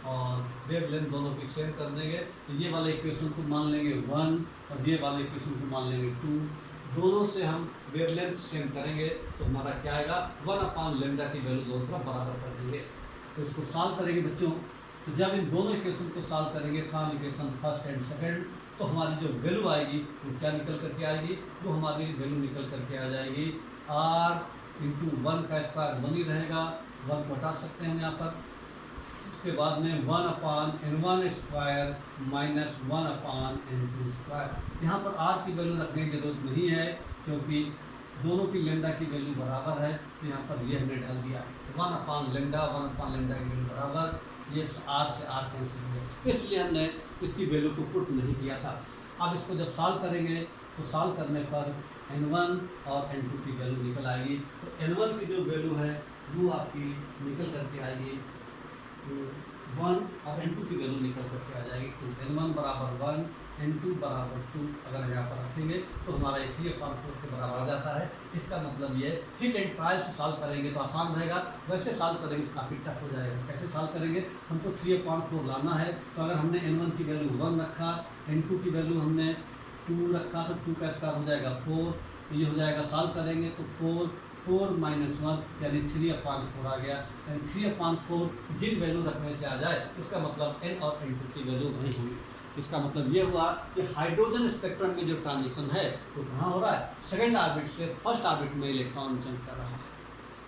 [SPEAKER 1] और वेवलेंथ दोनों की सेम कर देंगे। तो ये वाले इक्वेशन को मान लेंगे 1 और ये वाले इक्वेशन को मान लेंगे 2, दोनों से हम वेवलेंथ सेम करेंगे तो हमारा क्या आएगा 1/λ की वैल्यू दोनों तरफ बराबर कर देंगे। तो इसको सॉल्व करेंगे बच्चों, तो जब इन दोनों इक्वेशन को सॉल्व करेंगे from equation first and second, तो हमारी जो वैल्यू आएगी वो क्या निकल करके आएगी, वो हमारी वैल्यू निकल करके आ जाएगी r इंटू 1 का स्क्वायर 1 ही रहेगा, 1 को हटा सकते हैं यहाँ पर। उसके बाद में 1/N1 square minus 1/N2 square. यहाँ पर r की वैल्यू रखने की जरूरत नहीं है क्योंकि दोनों की लेंडा की वैल्यू बराबर है, तो यहाँ पर ये हमने डाल दिया 1/λ की वैल्यू बराबर, ये r से r कैंसिल हो गया, इसलिए हमने इसकी वैल्यू को पुट नहीं किया था। अब इसको जब सॉल्व करेंगे तो सॉल्व करने पर N1 और N2 की वैल्यू निकल आएगी। तो N1 की जो वैल्यू है वो आपकी निकल करके आएगी 1 और N2 की वैल्यू निकल करके आ जाएगी 2। N1 बराबर 1 N2 बराबर 2 अगर यहाँ पर रखेंगे तो हमारा ये 3/4 के बराबर आ जाता है। इसका मतलब ये हिट एंड ट्रायल से सॉल्व करेंगे तो आसान रहेगा, वैसे सॉल्व करेंगे तो काफ़ी टफ हो जाएगा। कैसे सॉल्व करेंगे, हमको 3/4 लाना है, तो अगर हमने N1 की वैल्यू 1 रखा, N2 की वैल्यू हमने 2 रखा, तो 2 का स्क्वायर हो जाएगा 4, तो ये हो जाएगा सॉल्व करेंगे तो 4 माइनस 1 यानी 3/4 आ गया। यानी 3/4 जिन वैल्यू रखने से आ जाए इसका मतलब N और N2 की वैल्यू वही हुई। इसका मतलब ये हुआ कि हाइड्रोजन स्पेक्ट्रम में जो ट्रांजिशन है वो कहाँ हो रहा है, सेकेंड ऑर्बिट से फर्स्ट ऑर्बिट में इलेक्ट्रॉन जंप कर रहा है।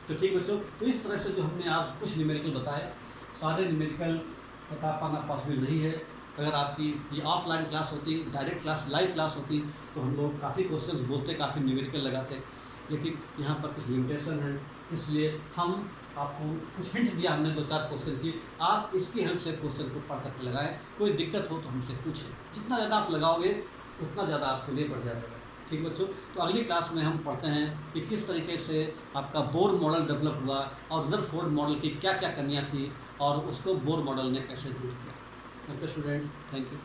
[SPEAKER 1] तो ठीक बच्चों, तो इस तरह से जो हमने आज कुछ न्यूमेरिकल बताए, सारे न्यूमेरिकल बता पाना पॉसिबल नहीं है। अगर आपकी ये ऑफलाइन क्लास होती, डायरेक्ट क्लास, लाइव क्लास होती, तो हम लोग काफ़ी क्वेश्चंस बोलते, काफ़ी न्यूमेरिकल लगाते, लेकिन यहाँ पर कुछ लिमिटेशन है, इसलिए हम आपको कुछ हिंट दिया हमने 2-4 क्वेश्चन की, आप इसकी हेल्प से क्वेश्चन को पढ़ करके लगाएं। कोई दिक्कत हो तो हमसे पूछें, जितना ज़्यादा आप लगाओगे उतना ज़्यादा आपके लिए बढ़ जाएगा। ठीक बच्चों, तो अगली क्लास में हम पढ़ते हैं कि किस तरीके से आपका बोर मॉडल डेवलप हुआ और रदरफोर्ड मॉडल की क्या क्या कमियां थी और उसको बोर मॉडल ने कैसे दूर किया। Okay students, thank you.